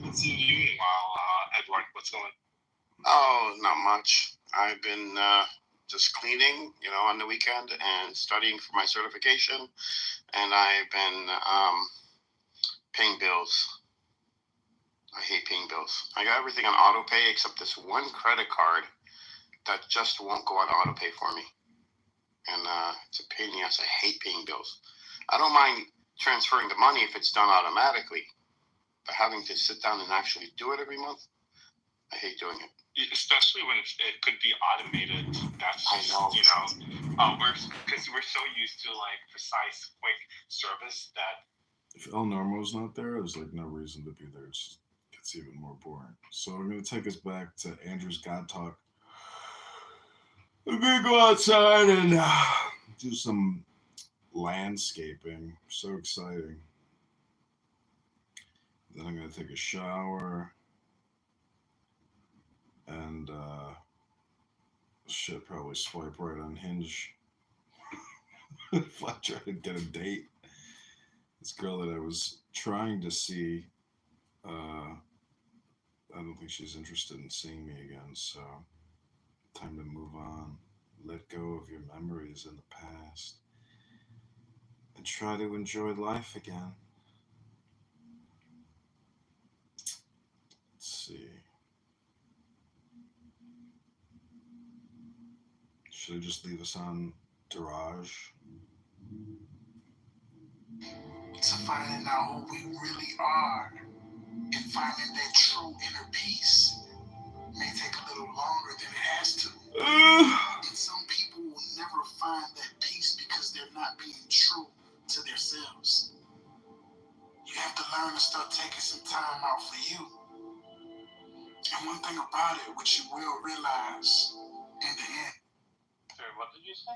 haven't seen you in a while, Edward. What's going? Oh, not much. I've been just cleaning, on the weekend and studying for my certification, and I've been paying bills. I hate paying bills. I got everything on auto pay except this one credit card that just won't go on auto pay for me, and it's a pain in the ass. I hate paying bills. I don't mind transferring the money if it's done automatically, but having to sit down and actually do it every month, I hate doing it. Especially when it could be automated. That's I know. Because we're so used to like precise, quick service that If El Normo's not there, there's like no reason to be there. It's even more boring. So we're gonna take us back to Andrew's God Talk. We're gonna go outside and do some landscaping. So exciting. Then I'm gonna take a shower and shit, probably swipe right on Hinge if I try to get a date. This girl that I was trying to see, I don't think she's interested in seeing me again. So time to move on. Let go of your memories in the past and try to enjoy life again. Let's see. Should I just leave us on Dirage? To finding out who we really are and finding that true inner peace may take a little longer than it has to. And some people will never find that peace because they're not being true to themselves. You have to learn to start taking some time out for you. And one thing about it, which you will realize in the end. Sorry, what did you say?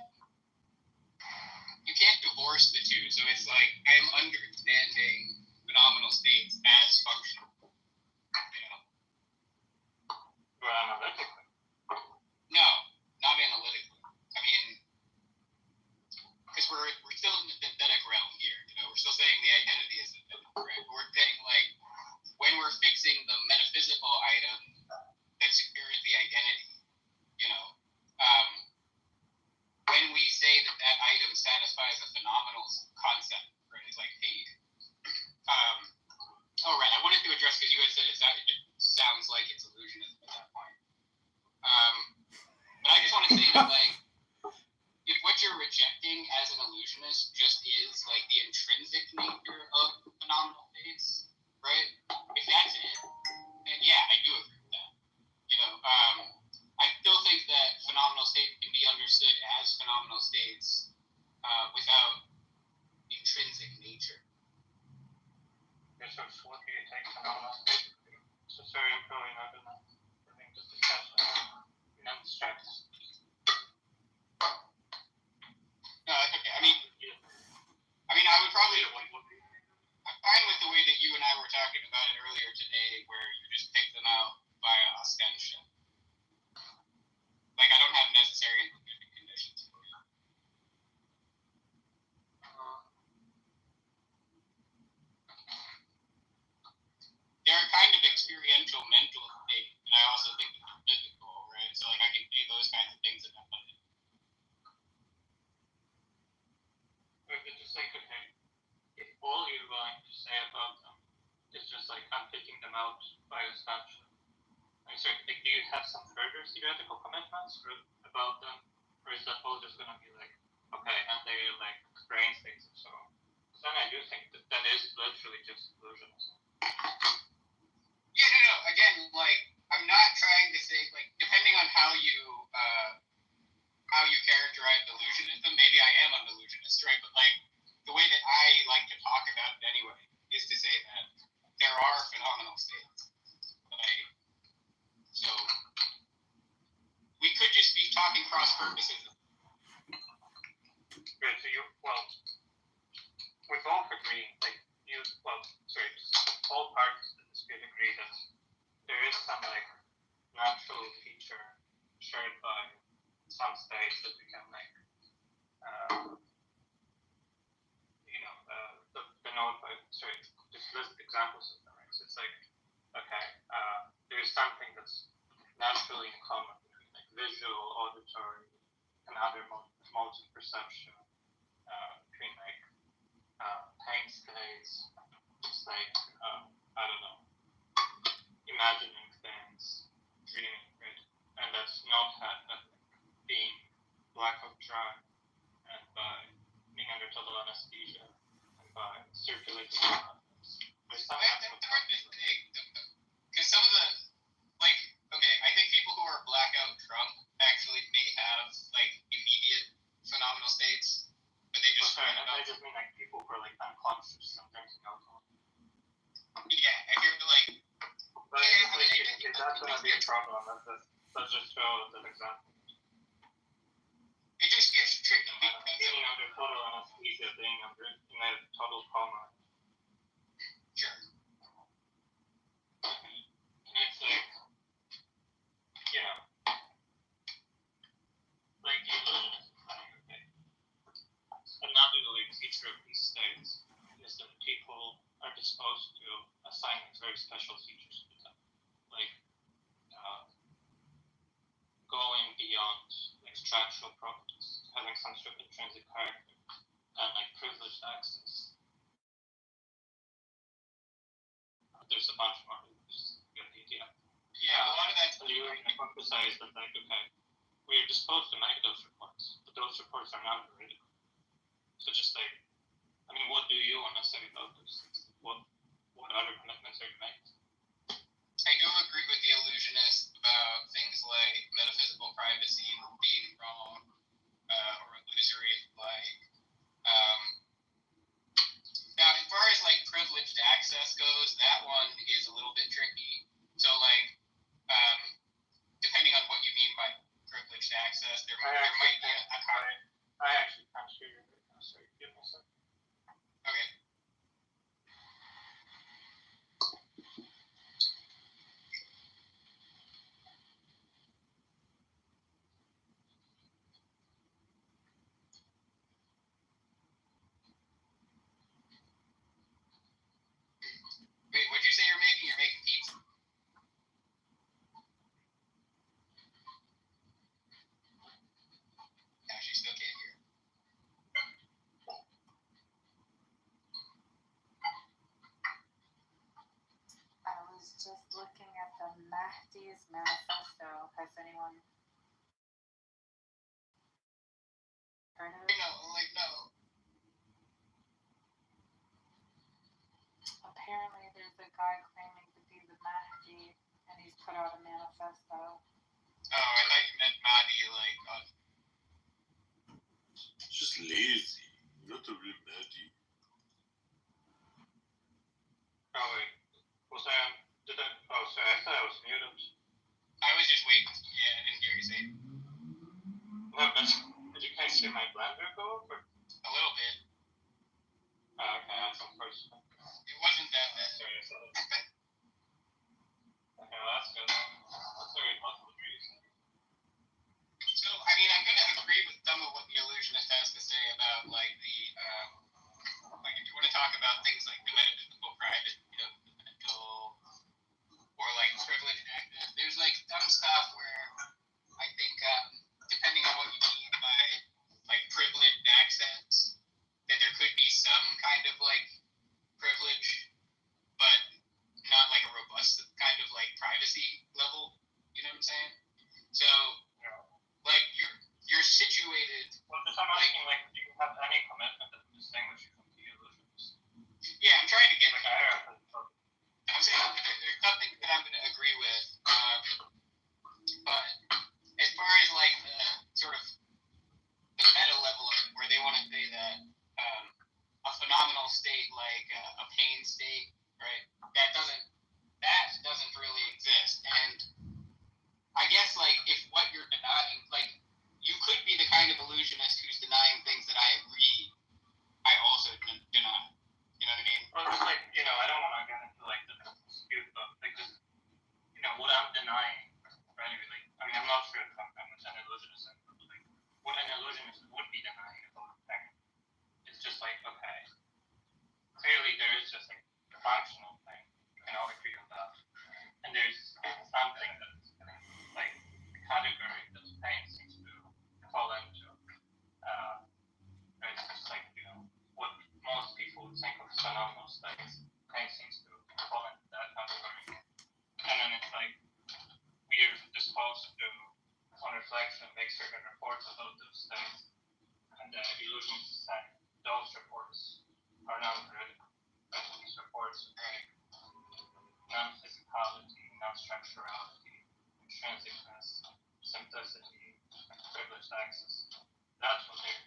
You can't divorce the two. So it's like I'm understanding phenomenal states as functional. Well, analytically. No, not analytically. I mean, because we're still in the synthetic realm here. We're still saying the identity is synthetic, right? We're saying like when we're fixing the metaphysical item that secures the identity, when we say that item satisfies a phenomenal concept, right? It's like hate. Right. I wanted to address because you had said it sounds like it's illusionism at that point. But I just want to say that like if what you're rejecting as an illusionist just is like the intrinsic nature of phenomenal states, right? If that's it, then yeah, I do agree with that. I still think that phenomenal states can be understood as phenomenal states without intrinsic nature. So what do you take phenomenal states? So sorry, I'm probably not going to bring this discussion in abstract. No, that's okay. I mean, I would probably. I'm fine with the way that you and I were talking about it earlier today, where you just pick them out via ostension. Like I don't have necessary and specific conditions for you. They're a kind of experiential mental state, and I also think that they're physical, right? So like I can say those kinds of things about it. Or if you just like, okay, if all you're going to say about them is just like I'm picking them out by assumption. So like, do you have some further theoretical commitments about them, or is that all just gonna be like, okay, and they're like brain states and so on? So then I do think that is literally just illusionism. Yeah, no. Again, like I'm not trying to say like depending on how you characterize illusionism, maybe I am an illusionist, right? But like the way that I like to talk about it anyway is to say that there are phenomenal states. Like so we could just be talking cross purposes. Right, so we both agree, like all parties of the dispute agree that there is some like natural feature shared by some states that we can like denote by just list examples of them, right? So it's like, okay, there's something that's naturally in common between like visual, auditory, and other modes of perception, between like pain states, just like I don't know, imagining things, dreaming, right? And that's not had by being blackout dry and by being under total anesthesia and by circulating blood. There's some That's hard to say, because some of the, like, okay, I think people who are blackout drunk actually may have, like, immediate phenomenal states, but they just sorry, I just mean like people who are like unconscious from drinking alcohol. Yeah, if you're like, But if that's gonna be a problem, let's just throw it as an example. it just gets tricky because Being under total anesthesia, being under in a total coma. sure. And it's like, you know, like the illusionist is saying, okay, another like feature of these states is that people are disposed to assign these very special features to them, like going beyond like structural properties, having some sort of intrinsic character, and like privileged access. There's a bunch more. Just get the idea. Yeah, a lot of that's And you emphasize that like, okay, we are disposed to make those reports, but those reports are not veridical. So just like, I mean, what do you want to say about this? What other commitments are you making? I do agree with the illusionist about things like metaphysical privacy being wrong or illusory. Like, now as far as like privileged access goes, that one is a little bit tricky. So like, depending on what you mean by privileged access, there might be a I actually can't hear you right now. Sorry, give me a second. okay. Wait, what'd you say you're making? You're making pizza? No, she still can't hear. I was just looking at the Mahdi's manifesto. Has anyone heard of it? No, like no. Apparently, there's a guy claiming to be the Mahdi, and he's put out a manifesto. Oh, I thought you meant Mahdi, like Just lazy. Not a real Mahdi. Oh wait, was I? Did I? Oh, sorry, I thought I was muted. I was just waiting. Yeah, I didn't hear you say it. No, but did you guys hear my blender go off? Or? A little bit. Oh, okay, that's unfortunate. It wasn't that bad. Sorry, I saw that. Okay, well, that's good. That's very helpful for you. So, I mean, I'm going to agree with some of what the illusionist has to say about, like, the, like, if you want to talk about things like the metaphysical private, you know, the mental, or, like, privileged access, there's, like, some stuff where I think, depending on what you mean by, like, privileged access, that there could be some kind of, like, privilege, but not, like, a robust kind of, like, privacy level, you know what I'm saying? So, like, you're situated. Well, just I'm asking, like, do you have any commitment that distinguishes you from the illusionists? Yeah, I'm trying to get. Like, I I'm saying there's something that I'm going to agree with, but certain reports about those things, and the illusionists said those reports are not good. And these reports are like non-physicality, non-structurality, intrinsicness, simplicity, and privileged access. That's what they're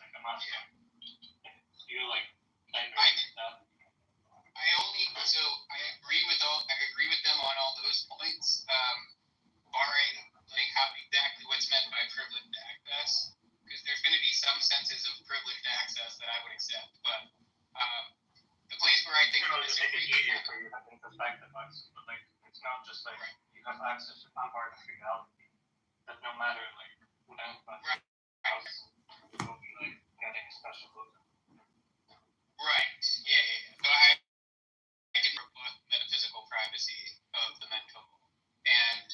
like. I'm not sure. Do you like diverge with that? I agree with them on all those points, barring like how exactly what's meant by privileged access, because there's going to be some senses of privileged access that I would accept, but the place where I think to make it easier for you to have introspective access, but like it's not just like you have access to some part of reality that no matter like what anybody else will be like getting a special look. Right. Yeah. So I can rebut metaphysical privacy of the mental. And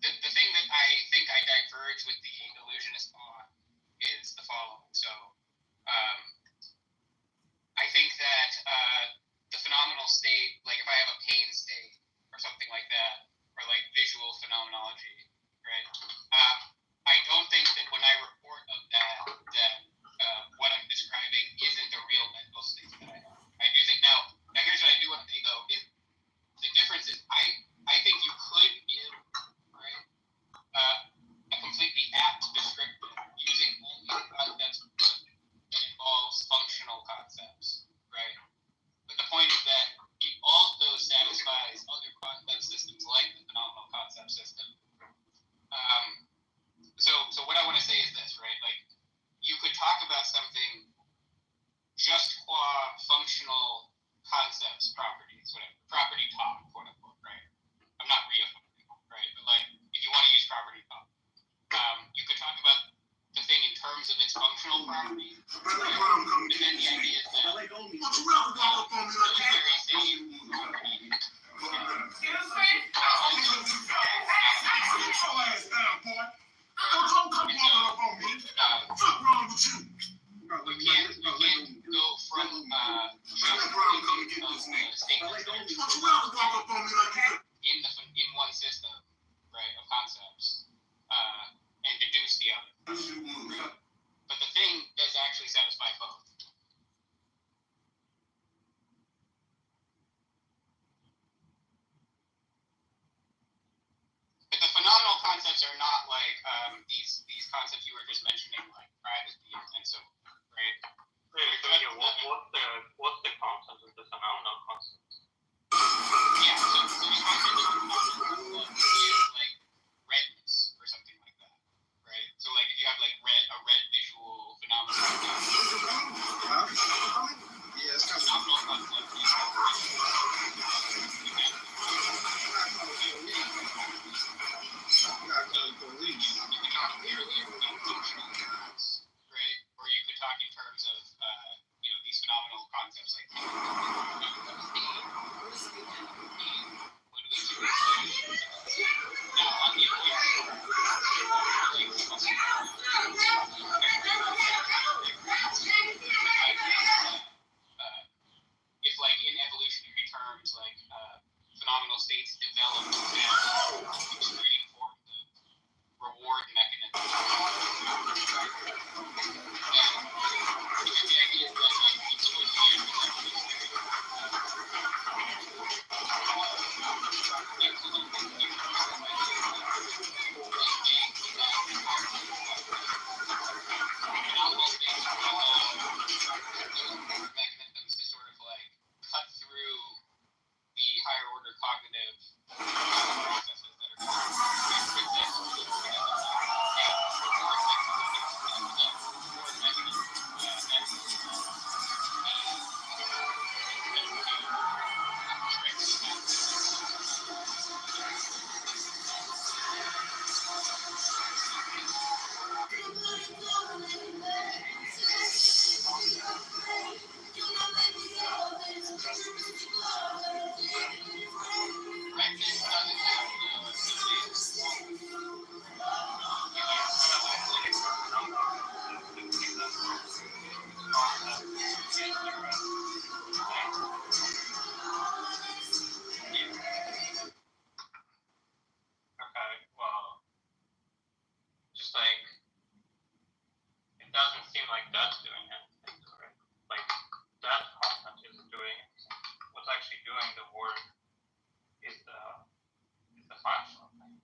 the thing that I think I diverge with the illusionist on is the following. So I think that the phenomenal state, like if I have a pain state or something like that, or like visual phenomenology, right? I don't think that when I report of that what I'm describing isn't the real mental state that I have. I do think now here's what I do want to say though, is the difference is I think you could give, right, a completely apt description using only the concepts that involves functional concepts, right? But the point is that it also satisfies other concept systems like the phenomenal concept system. So what I want to say is this, right? Like you could talk about something just qua functional concepts, properties, whatever, property talk, quote unquote, right? I'm not reaffirming, right? But like if you want to use property talk, you could talk about the thing in terms of its functional properties. But then the idea is that the very same property. We can't go from in one system, right, of concepts, and deduce the other. But the thing does actually satisfy both. But the phenomenal concepts are not like these concepts you were just mentioning, like privacy and so on, right? What's the concept of the phenomenal concept? Yeah, so the concept of the phenomenal is like redness or something like that, right? So like if you have like a red visual phenomenon, phenomenal concept is right? Or you could talk in terms of these phenomenal concepts like if like in evolutionary terms, like phenomenal states develop extreme forms of reward mechanisms. And the idea is that like like that's doing anything to it. Like that content isn't doing anything. What's actually doing the work is the functional thing.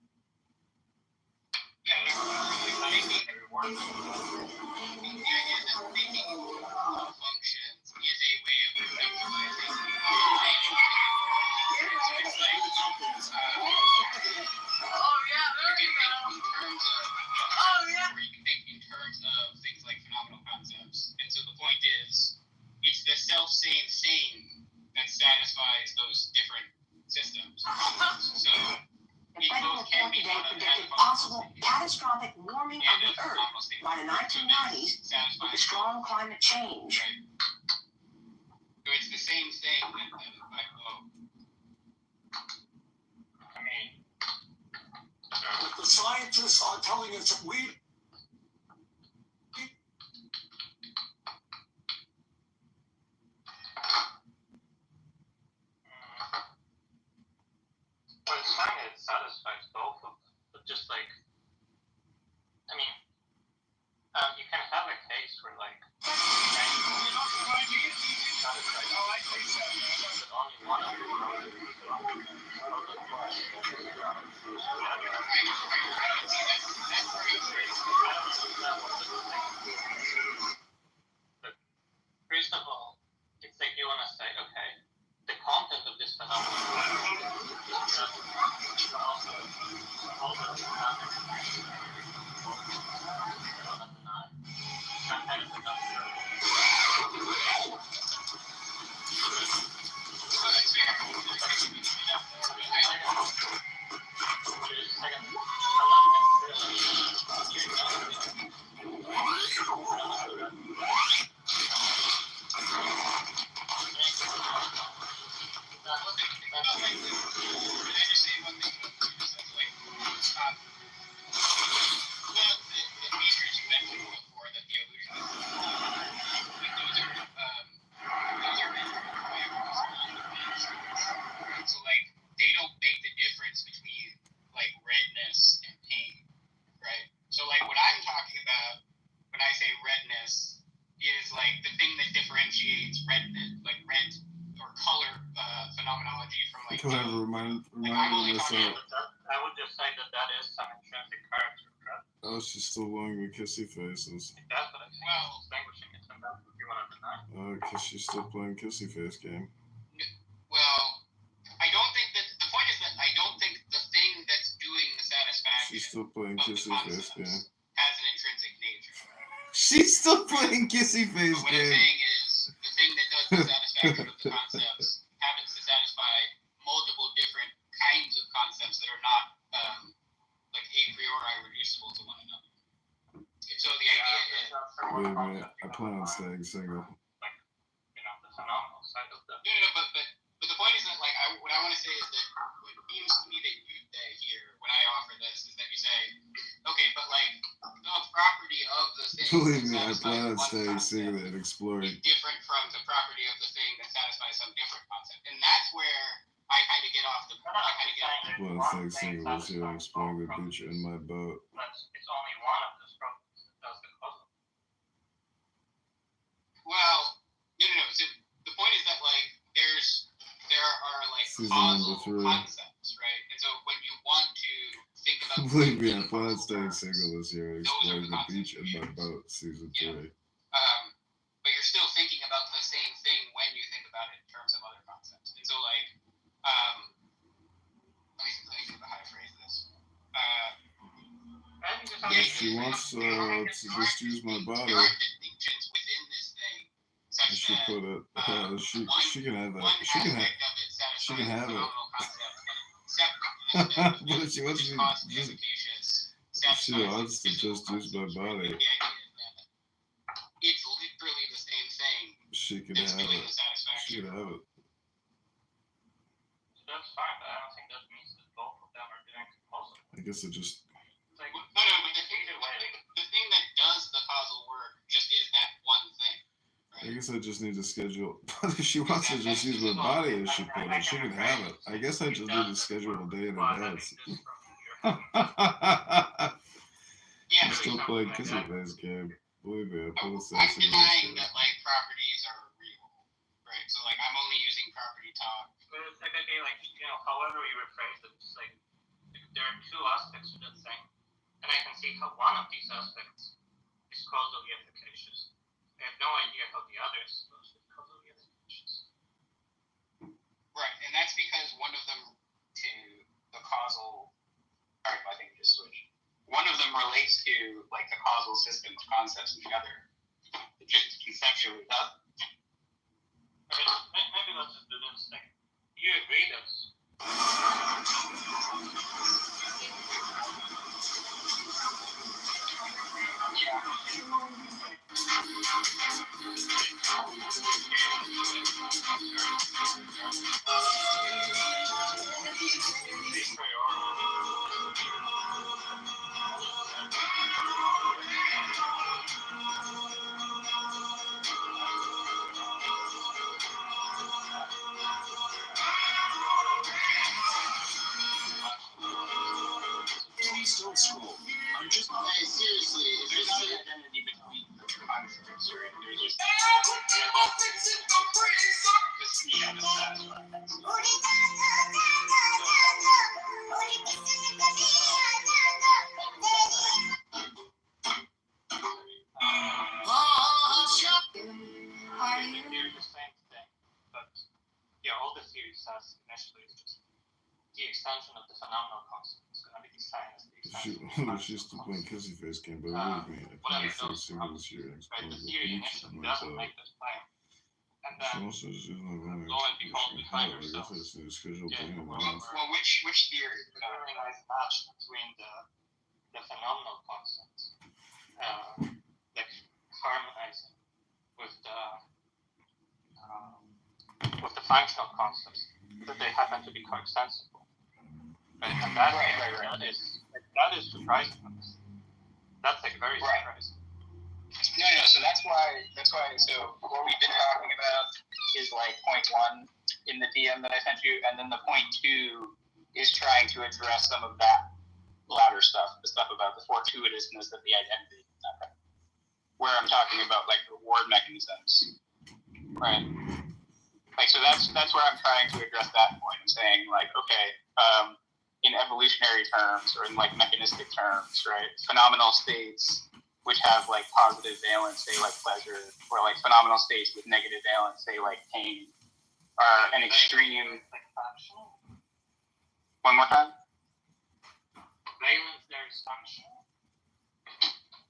And every work. The idea that making functions is a way of conceptualizing data. So it's like, you can think in terms of, or you can think in terms of things like phenomenal concepts. And so the point is, it's the same that satisfies those different systems. So The it federal both can report be today thought of as predicted a functional possible state catastrophic warming of and the a Earth phenomenal state. by the 1990s with Satisfies strong climate change. right? So it's the same thing that like, I mean, But the scientists are telling us that we but it's fine. It satisfies both of them. But just like, I mean, you can have a case where like, but only one of them. First of all, it's like you want to say, okay, the content of this phenomenon is just also all the dynamics. That kind of enough. So like they don't make the difference between like redness and pain, right? So like what I'm talking about when I say redness is like the thing that differentiates redness, like red or color phenomenology from like Go ahead, remind I'm me only of talking myself. I would just say that is some intrinsic character. Right? Oh, she's still blowing me kissy faces. That's what I think. Well, Distinguishing it from that. If you want to deny. Because she's still playing kissy face game. well, I don't think that the point is that I don't think the thing that's doing the satisfaction She's still playing of the kissy face concepts game. has an intrinsic nature. She's still playing kissy face But what I'm game. saying is the thing that does the satisfaction of the concepts happens to satisfy multiple different kinds of concepts that are not like a priori reducible to one another. And so the idea is Wait a minute, I plan on staying single. The phenomenal side of the. no, but the point is that like what I want to say is that what seems to me that you here when I offer this is that you say, okay, but like the property of the thing Believe me, that I plan on satisfies one staying concept single and exploring. is different from the property of the thing that satisfies some different concept, and that's where I kind of get off the. I kind of get off. I plan on staying single this year and exploring the beach in my boat. It's only one of those properties that does the causal. Well, no. So the point is that like there are like Season causal number 3. concepts, right? And so when you want to think about Believe me, I things in plan on causal staying terms, single this year and those are exploring the the concepts beach you in my use. boat, season Yeah. 3. But you're still thinking about the same thing when you think about it in terms of other concepts. And so like let me think about how to phrase this. She wants to just use my body. There are distinctions within this thing I such should that put it. She can have one that. She can aspect of it satisfies she can have it. phenomenal concept, and separate aspect, But if she wants which is to cost just, efficacious, she satisfies wants to physical just use my concepts, right? body. But the idea is that it's literally the same thing She can that's have doing it. the She satisfaction. can have it. That's fine, but I don't think that means that both of them are doing causal. I guess it just. It's like, No, but the thing that does the causal work just is that one thing. I guess I just need to schedule. But if she wants to just use my body as she put it, she can have it. I guess I just need to schedule a day in advance. Yeah, I'm still playing kissy face game. Believe me, I put a I'm sense in denying this. that like properties are real, right? So like I'm only using property talk. But it's like, okay, like, however you rephrase it, just like, there are two aspects to that thing, and I can see how one of these aspects is causally efficacious. I have no idea how the other is supposed to be causally efficacious. Right, and that's because one of them to the causal. Alright, I think just switch. One of them relates to like the causal system of concepts, and the other it just conceptually doesn't. I mean, maybe let's just do this thing. You agree that Please don't school. I'm just. Hey, seriously, there's not an identity between the concepts, right? There's just Are you? they're the same thing, but yeah, all the theory says initially is just the extension of the phenomenal concept is going to be defined as the extension of the She used to play concept. Kissy Face game, but believe me, I Whatever can't those single this year and right? explore The the theory beach. initially I'm doesn't like, make this claim, and she then also is not going lo and behold, we find I guess I ourselves just need to schedule getting thing in well, advance. well, which theory? a very nice match between the phenomenal concepts, like harmonizing with the functional concepts, that they happen to be coextensible. Right? And that is surprising. That's like very surprising. No. So that's why. So what we've been talking about is like point one in the DM that I sent you, and then the point two is trying to address some of that louder stuff, the stuff about the fortuitousness of the identity, where I'm talking about like reward mechanisms, right? Like so that's where I'm trying to address that point. I'm saying like okay, in evolutionary terms or in like mechanistic terms, right? Phenomenal states which have like positive valence, say like pleasure, or like phenomenal states with negative valence, say like pain, are an extreme. Like functional. One more time. Valence there is functional.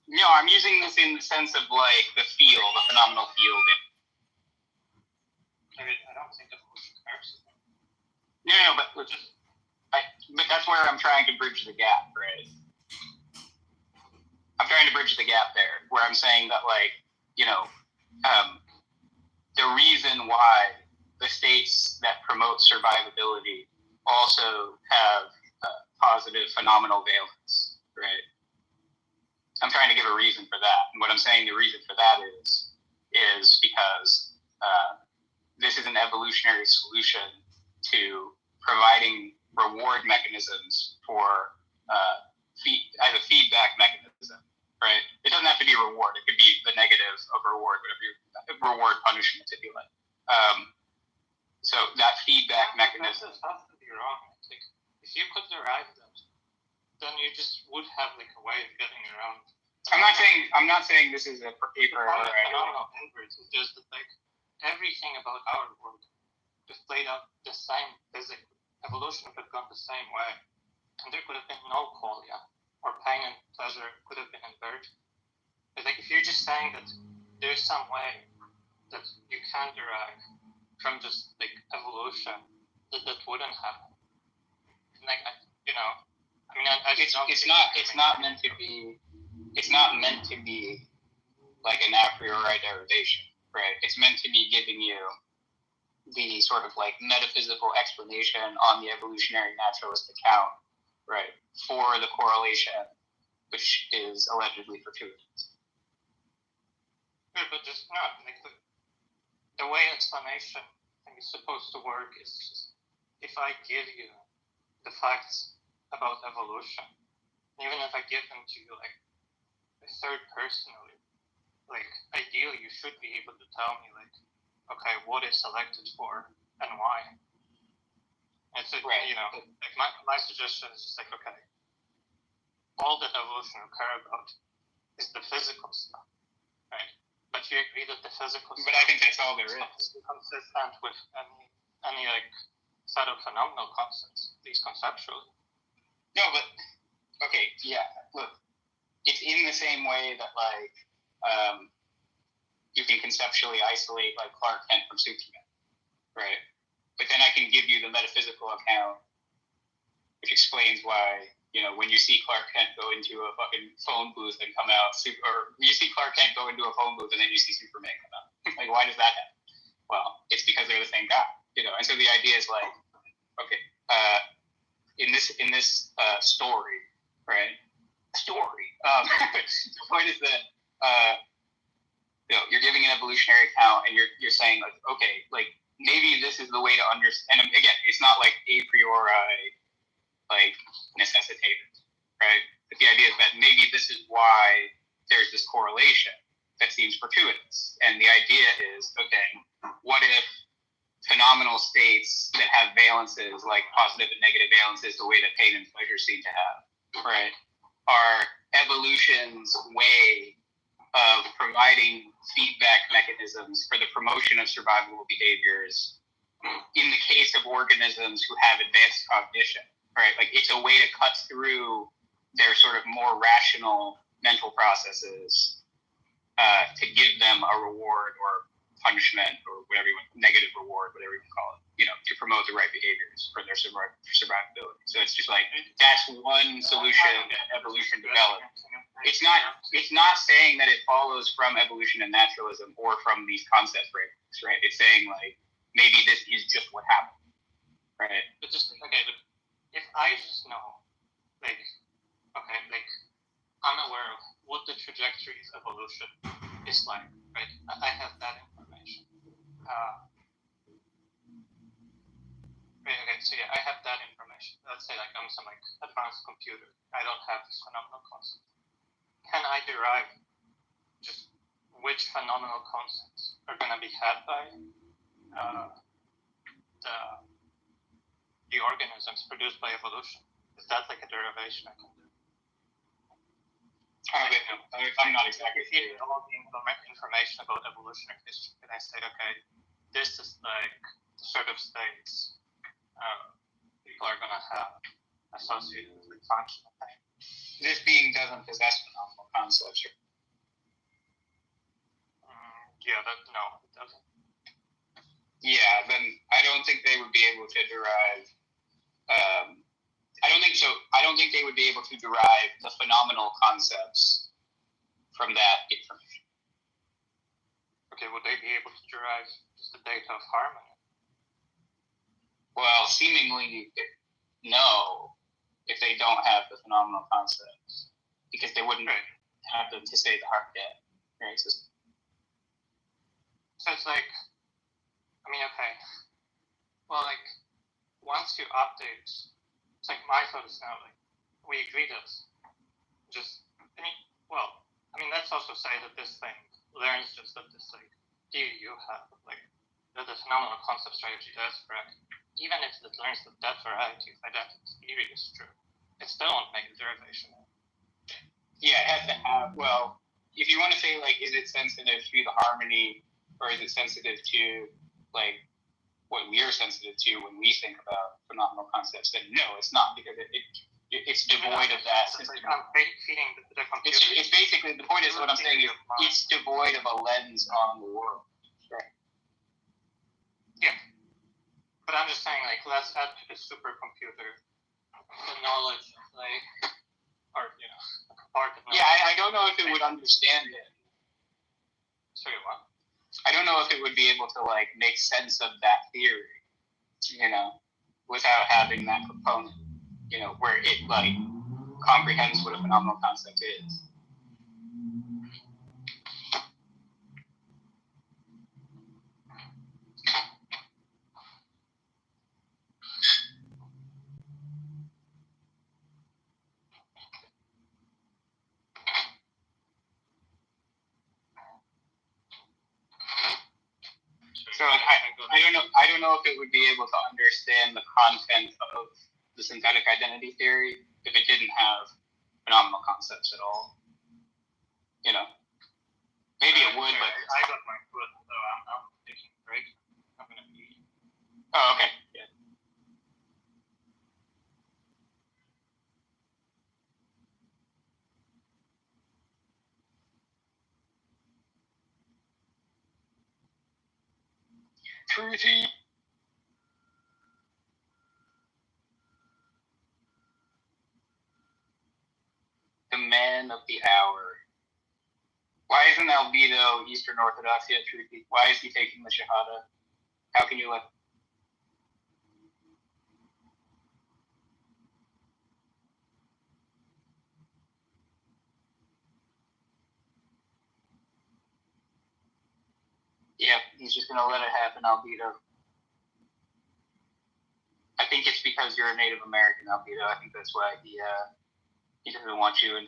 No, I'm using this in the sense of like the field, the phenomenal field. I don't think evolution works. No, but that's where I'm trying to bridge the gap, right? I'm trying to bridge the gap there, where I'm saying that, like, the reason why the states that promote survivability also have positive phenomenal valence, right? I'm trying to give a reason for that. And what I'm saying the reason for that is because this is an evolutionary solution to providing reward mechanisms for as a feedback mechanism, right? It doesn't have to be a reward. It could be the negative of reward, reward punishment, if you like. So that feedback mechanism. This has to be wrong. Like, if you could derive that, then you just would have like a way of getting around. I'm not saying this is a paper. Phenomenal inverse is just that like everything about our world just played out the same physically. Evolution could have gone the same way. And there could have been no qualia, or pain and pleasure could have been inverted. But like if you're just saying that there's some way that you can derive from just like evolution that wouldn't happen. Like it's not meant to be. It's not meant to be like an a priori derivation, right? It's meant to be giving you the sort of like metaphysical explanation on the evolutionary naturalist account, right, for the correlation, which is allegedly fortuitous. Yeah, but just not like the way explanation is supposed to work is just if I give you the facts about evolution, even if I give them to you like third personally, like, ideally, you should be able to tell me, like, okay, what is selected for and why. It's like, Right. you know, like my suggestion is just like, okay, all that evolution will care about is the physical stuff, right? But you agree that the physical But stuff I think that's all there is is. not consistent with any like set of phenomenal concepts, at least conceptually. No, but okay, yeah. Look, it's in the same way that like you can conceptually isolate like Clark Kent from Superman, right? But then I can give you the metaphysical account, which explains why, you know, when you see Clark Kent go into a fucking phone booth and come out, or you see Clark Kent go into a phone booth and then you see Superman come out. Like, why does that happen? Well, it's because they're the same guy, you know. And so the idea is like, okay, in this story, right? The point is that you know, you're giving an evolutionary account, and you're saying like, okay, like maybe this is the way to understand. And again, it's not like a priori like necessitated, right? But the idea is that maybe this is why there's this correlation that seems fortuitous. And the idea is, okay, what if phenomenal states that have valences, like positive and negative valences, the way that pain and pleasure seem to have, right, are evolution's way of providing feedback mechanisms for the promotion of survivable behaviors in the case of organisms who have advanced cognition, right? Like, it's a way to cut through their sort of more rational mental processes to give them a reward or punishment or whatever you want, negative reward, whatever you call it, you know, to promote the right behaviors for their survivability. So it's just like, that's one solution that evolution developed. It's not saying that it follows from evolution and naturalism or from these concept frameworks, right? It's saying like, maybe this is just what happened, right? But just, okay, look, if I just know, like, okay, like, I'm aware of what the trajectory of evolution is like, right? I have that information. Okay, so yeah, I have that information. Let's say like I'm some like advanced computer. I don't have this phenomenal concept. Can I derive just which phenomenal concepts are going to be had by the organisms produced by evolution? Is that like a derivation I can do? I'm not exactly If you need all the information about evolutionary history, can I say, okay, this is like the sort of states people are going to have associated with functional pain? This being doesn't possess phenomenal concepts. Yeah, no, it doesn't. Yeah, then I don't think they would be able to derive. I don't think so. I don't think they would be able to derive the phenomenal concepts from that information. Okay, would they be able to derive just the data of harmony? Well, seemingly no, if they don't have the phenomenal concepts, because they wouldn't have them to say the heart dead, right? So it's like, I mean, okay, well, like, once you update, it's like my thought is now, like, we agree that just, let's also say that this thing learns just that this, like, theory you have, like, that the phenomenal concept strategy does correct. Even if it learns that that variety of identity theory is true, it still won't make a derivation. Yeah, it has to have, well, if you want to say, like, is it sensitive to the harmony, or is it sensitive to, like, what we are sensitive to when we think about phenomenal concepts, then no, it's not, because it's devoid of that system. I'm feeding the computer. It's basically, the point is, what I'm saying is, it's devoid of a lens on the world. Right. Yeah. But I'm just saying, like, let's add to the supercomputer the knowledge of, like, or, you know, part of knowledge. Yeah, I don't know if it would understand it. Sorry, what? I don't know if it would be able to, like, make sense of that theory, you know, without having that component, you know, where it, like, comprehends what a phenomenal concept is. So like, I don't know if it would be able to understand the content of the synthetic identity theory if it didn't have phenomenal concepts at all. You know, maybe it would, but I got my foot, so I'm taking a break. I'm gonna eat. oh, okay. Yeah. Truthy. The man of the hour. Why isn't Albedo Eastern Orthodox yet, Truthy? Why is he taking the Shahada? How can you let... Yeah, he's just going to let it happen, Albedo. I think it's because you're a Native American, Albedo. I think that's why he doesn't want you in.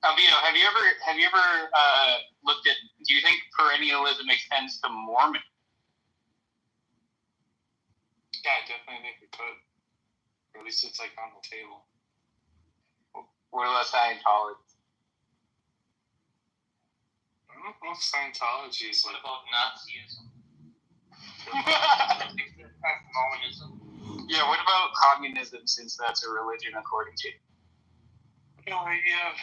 Albedo, have you ever looked at? Do you think perennialism extends to Mormon? Yeah, I definitely think we could. Or at least it's like on the table. What about Scientology? I don't know if Scientology is like. What about Nazism? Mormonism? Yeah, what about communism, since that's a religion according to... No, yeah.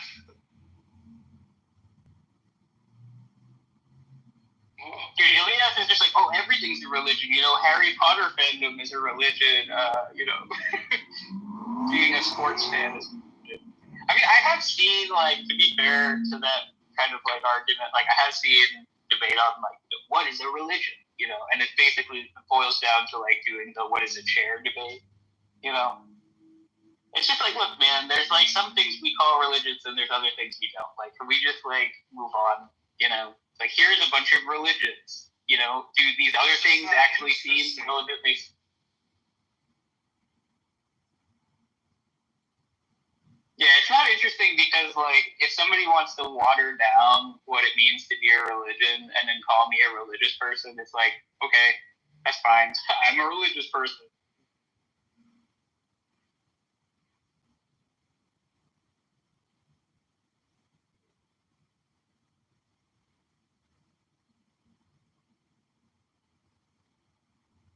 Dude, Elias is just like, oh, everything's a religion. You know, Harry Potter fandom is a religion. You know, being a sports fan is... I mean, I have seen, like, to be fair to that kind of, like, argument, like, I have seen debate on, like, what is a religion, you know? And it basically boils down to, like, doing the what is a chair debate, you know? It's just like, look, man, there's, like, some things we call religions and there's other things we don't. Like, can we just, like, move on, you know? Like, here's a bunch of religions, you know? Do these other things actually seem relatively... Yeah, it's not interesting because, like, if somebody wants to water down what it means to be a religion and then call me a religious person, it's like, okay, that's fine. I'm a religious person.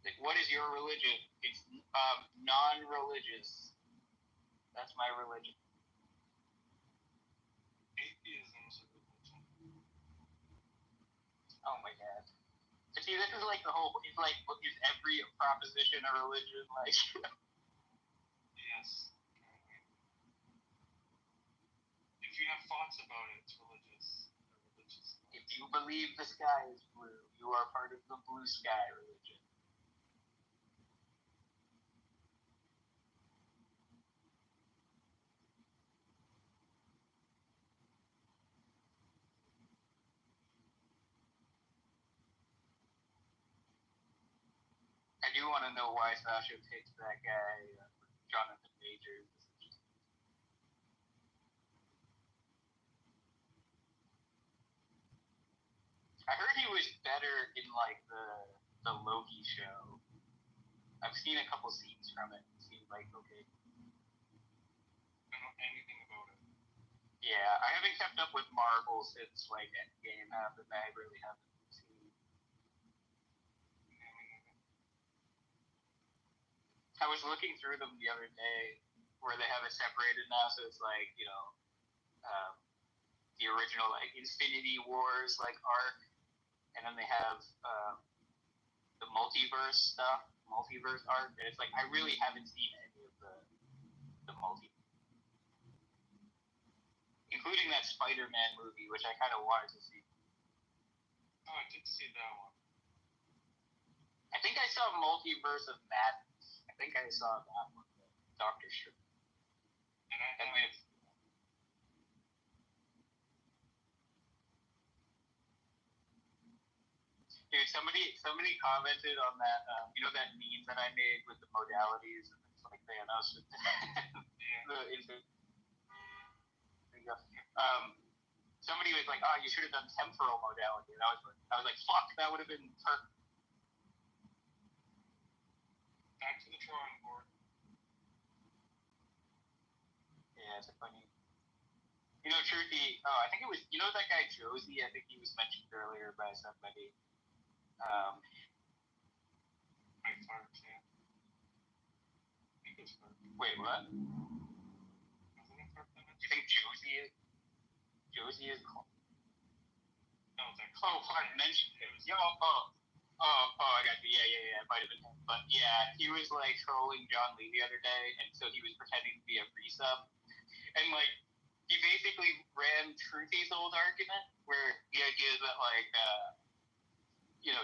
Like, what is your religion? It's non-religious. That's my religion. Atheism is a religion. Oh my god. See, this is like the whole, it's like, is every proposition a religion? Like, Yes. If you have thoughts about it, it's religious. if you believe the sky is blue, you are part of the blue sky religion. I do want to know why Sasha takes that guy, Jonathan Majors. I heard he was better in, like, the Loki show. I've seen a couple scenes from it. It seemed like okay. I don't know anything about it. Yeah, I haven't kept up with Marvel since, like, Endgame happened. I really haven't seen. I was looking through them the other day, where they have it separated now, so it's like, you know, the original, like, Infinity Wars, like, arc, and then they have the multiverse stuff, multiverse arc, and it's like, I really haven't seen any of the multiverse. Including that Spider-Man movie, which I kind of wanted to see. Oh, I did see that one. I think I saw Multiverse of Madness. I think I saw that one, Doctor Strange. And I have... Dude, somebody commented on that, you know, that meme that I made with the modalities, and it's like Thanos. Somebody was like, "Oh, you should have done temporal modality," and I was like, "Fuck, that would have been perfect." Back to the drawing board. Yeah, it's a funny. You know, Truthy. I think it was. You know that guy Josie. I think he was mentioned earlier by somebody. I farted, yeah. I think it was fart. Wait, what? Wasn't it fart that much? You think Josie is? Josie is. No, that I mentioned it. I got you. Yeah. It might have been him. But yeah, he was like trolling John Lee the other day, and so he was pretending to be a pre-sub. And like, he basically ran Truthy's old argument, where the idea is that like,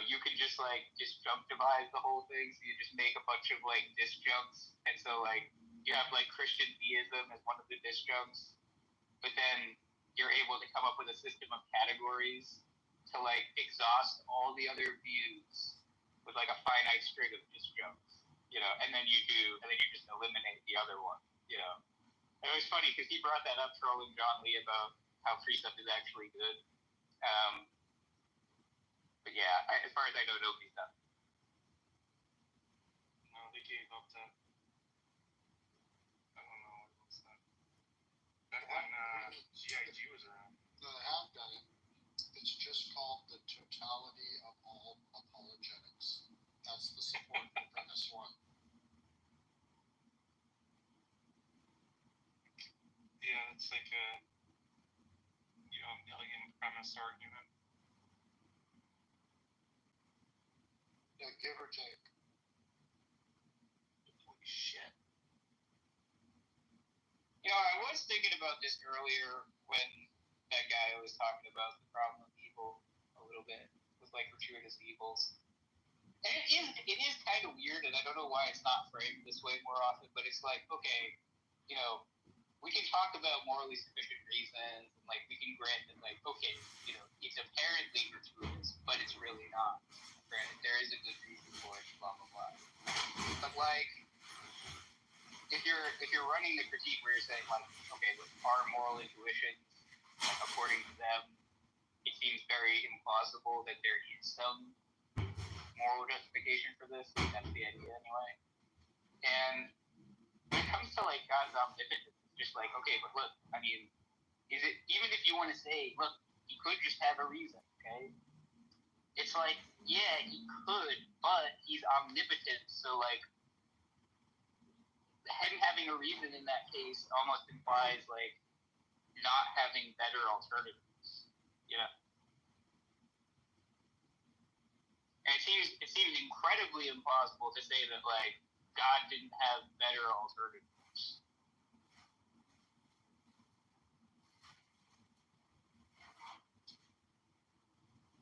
you can just like disjunctivize the whole thing, so you just make a bunch of like disjuncts, and so like you have like Christian theism as one of the disjuncts, but then you're able to come up with a system of categories to like exhaust all the other views with like a finite string of disjuncts, and then you just eliminate the other one, And it was funny because he brought that up trolling John Lee about how precept is actually good. But yeah, as far as I know, nobody's done. No, they gave up that. I don't know what was that. Back when GIG was around. No, they have done it. It's just called the totality of all apologetics. That's the support for premise one. Yeah, it's like a million premise argument. Yeah, give or take. Holy shit. I was thinking about this earlier when that guy was talking about the problem of evil a little bit, with like gratuitous evils. And it is kind of weird, and I don't know why it's not framed this way more often, but it's like, okay, we can talk about morally sufficient reasons, and like we can grant that, like, okay, it's apparently gratuitous, but it's really not. Granted, there is a good reason for it, blah blah blah. But like, if you're running the critique where you're saying like, okay, with our moral intuitions, according to them, it seems very implausible that there is some moral justification for this. That's the idea anyway. And when it comes to like God's omnipotence, it's just like, okay, but look, I mean, is it, even if you want to say, look, he could just have a reason, okay? It's like, yeah, he could, but he's omnipotent, so like, him having a reason in that case almost implies like not having better alternatives, And it seems incredibly implausible to say that like God didn't have better alternatives.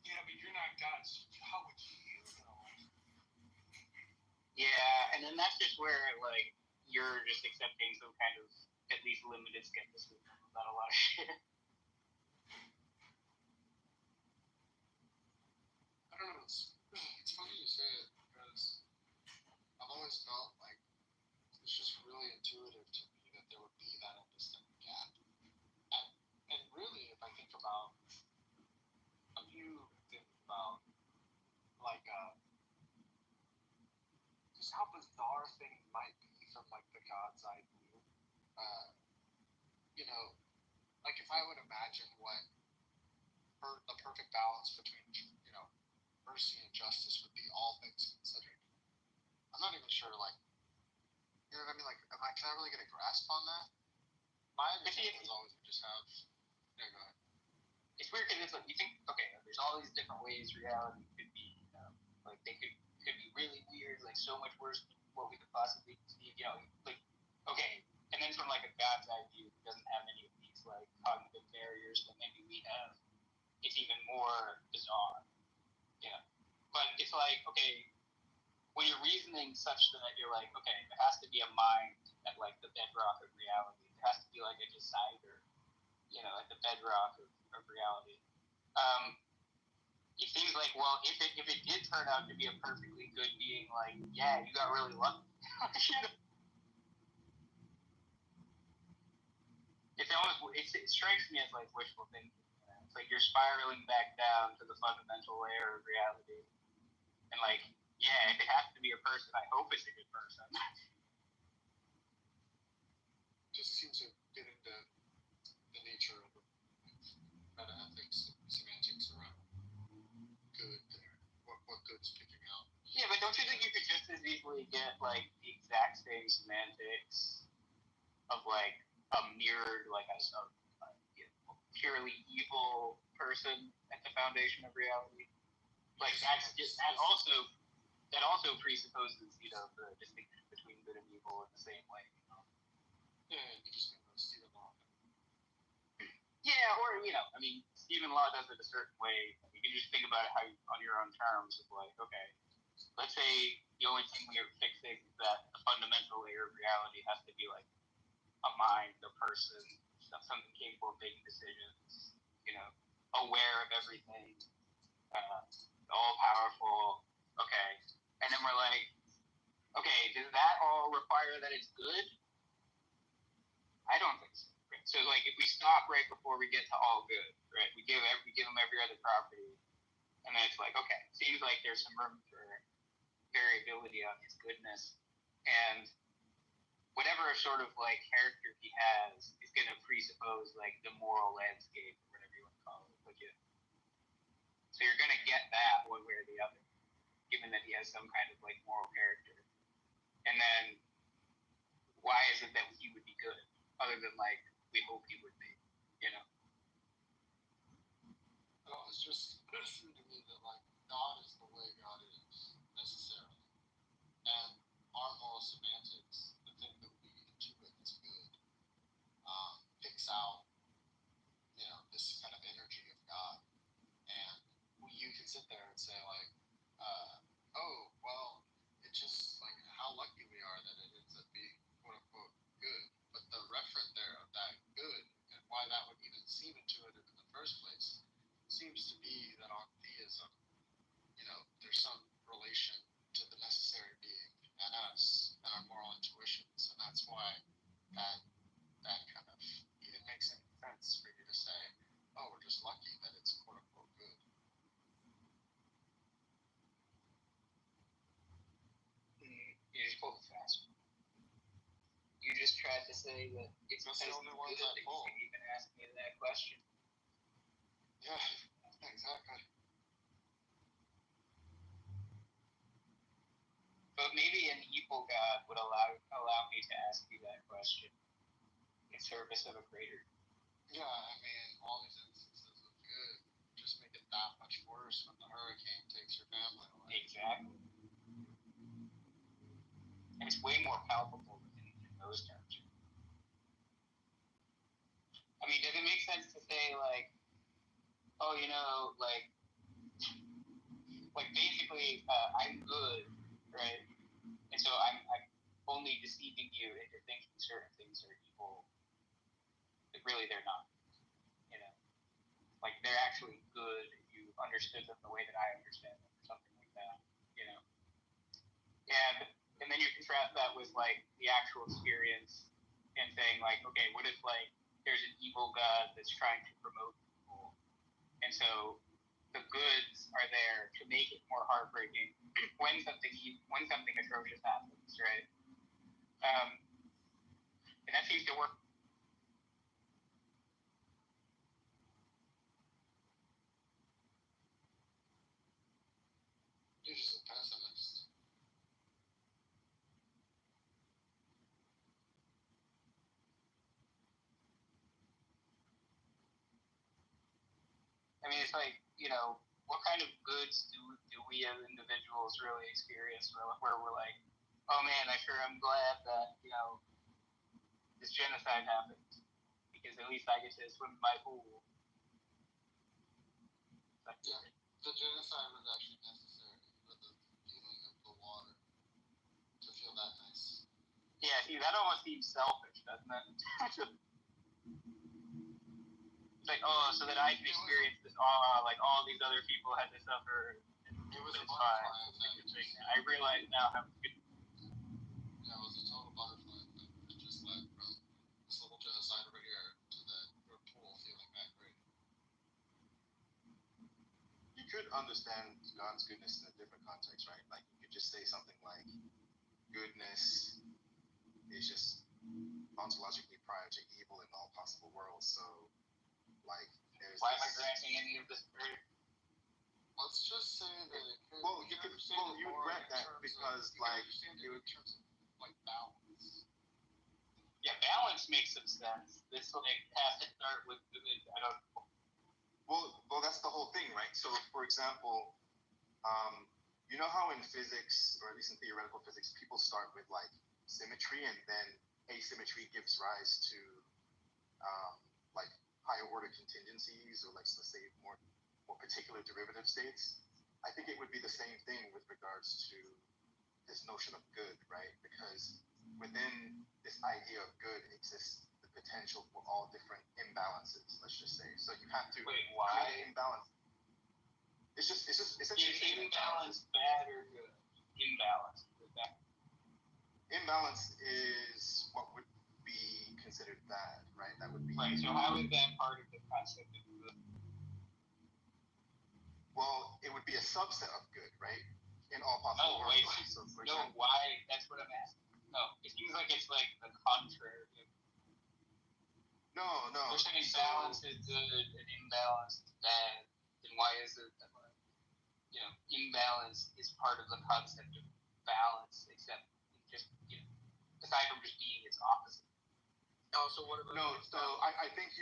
Yeah, but you're not God, so how would you know? Yeah, and then that's just where like you're just accepting some kind of at least limited skepticism about a lot of shit. I don't know. It's funny you say it because I've always felt like it's just really intuitive to me that there would be that epistemic gap. And really, if I think about like just how bizarre things might be from like the God's eye view. Like if I would imagine what the perfect balance between mercy and justice would be, all things considered. I'm not even sure, like, you know what I mean? Like, can I really get a grasp on that? My understanding is always we just have. Yeah, go ahead. It's weird because it's like you think, okay, there's all these different ways reality could be, like they could be really weird, like so much worse than what we could possibly conceive, like okay, and then from like a God's eye view, it doesn't have any of these like cognitive barriers that maybe we have. It's even more bizarre. Yeah. But it's like, okay, when you're reasoning such that you're like, okay, there has to be a mind at like the bedrock of reality. There has to be like a decider, at the bedrock of reality. It seems like, well, if it did turn out to be a perfectly good being, like, yeah, you got really lucky. it strikes me as like wishful thinking. It's like you're spiraling back down to the fundamental layer of reality, and like, yeah, if it has to be a person, I hope it's a good person. Just seems to get into the nature of meta-ethics, semantics around good there. What good's picking out? Yeah, but don't you think you could just as easily get like the exact same semantics of like a mirrored, like a purely evil person at the foundation of reality? Like that also presupposes, the distinction between good and evil in the same way. Yeah, you just need to see them all. Yeah, or Stephen Law does it a certain way. You can just think about it on your own terms of like, okay, let's say the only thing we are fixing is that the fundamental layer of reality has to be like a mind, a person, something capable of making decisions, aware of everything, all powerful. Okay, and then we're like, okay, does that all require that it's good? I don't think so. Right? So like, if we stop right before we get to all good, right? We give them every other property, and then it's like, okay, seems like there's some room for variability on his goodness, and whatever sort of like character he has is going to presuppose like the moral landscape or whatever you want to call it. So you're going to get that one way or the other, given that he has some kind of like moral character. And then why is it that he would be good, other than like we hope he would be, Well, it's just interesting to me that like God is the way God is necessarily, and our moral semantics, the thing that we intuit as good, picks out this kind of energy of God, and you can sit there and say like, oh well, it's just like how lucky we are that it ends up being quote unquote good, but the referent there of that good and why that would even seem intuitive in the first place seems to be that on theism, there's some relation to the necessary being and us and our moral intuitions, and that's why that kind of even makes any sense for you to say, oh, we're just lucky that it's quote unquote good. You just pulled a fast one. You just tried to say that it's That's the only ones I pulled. You even asked me that question. Yeah, exactly. But maybe an evil God would allow me to ask you that question in service of a greater. Yeah, all these instances of good just make it that much worse when the hurricane takes your family away. Exactly. And it's way more palpable in those terms. Does it make sense to say like, oh, basically, I'm good, right? And so I'm only deceiving you into thinking certain things are evil, but really they're not. Like they're actually good if you understood them the way that I understand them, or something like that. Yeah, and then you contrast that with like the actual experience and saying like, okay, what if like there's an evil God that's trying to promote evil, and so the goods are there to make it more heartbreaking when something atrocious happens, right? And that seems to work. You're just a pessimist. It's like, what kind of goods do we as individuals really experience where we're like, oh man, I'm glad that, this genocide happened, because at least I get to swim in my pool. Like, yeah, the genocide was actually necessary for the feeling of the water to feel that nice. Yeah, see, that almost seems selfish, doesn't it? It's like, oh, so that I can experience this, like all these other people had to suffer. It was a butterfly effect. I realize now how good. Yeah, it was a total butterfly effect. It just led from this little genocide over here understand God's goodness in a different context, right? Like you could just say something like goodness is just ontologically prior to evil in all possible worlds. So like there's Why am I this, granting any of this? Let's just say that it could, well you could well you would grant that because like it would, in terms of like balance. Yeah, balance makes some sense. This like has to start with I don't. well that's the whole thing, right? So for example, you know how in physics, or at least in theoretical physics, people start with like symmetry and then asymmetry gives rise to like higher order contingencies, or like let's say more particular derivative states. I think it would be the same thing with regards to this notion of good, right? Because within this idea of good exists the potential for all different imbalances, let's just say. So you have to Wait, why? imbalance. It's just Is imbalance bad or good? Imbalance. Imbalance is what would be considered bad, right? That would be Right. So how is that part of the concept of good? well, it would be a subset of good, right? In all possible Oh, worlds. wait. Right? So for No, example, why? That's what I'm asking. No, it seems like it's like the contrary. no. You're saying So, balance is good and imbalance is bad. Then why is it that imbalance is part of the concept of balance, except just aside from just being its opposite? Also, what about no. So I think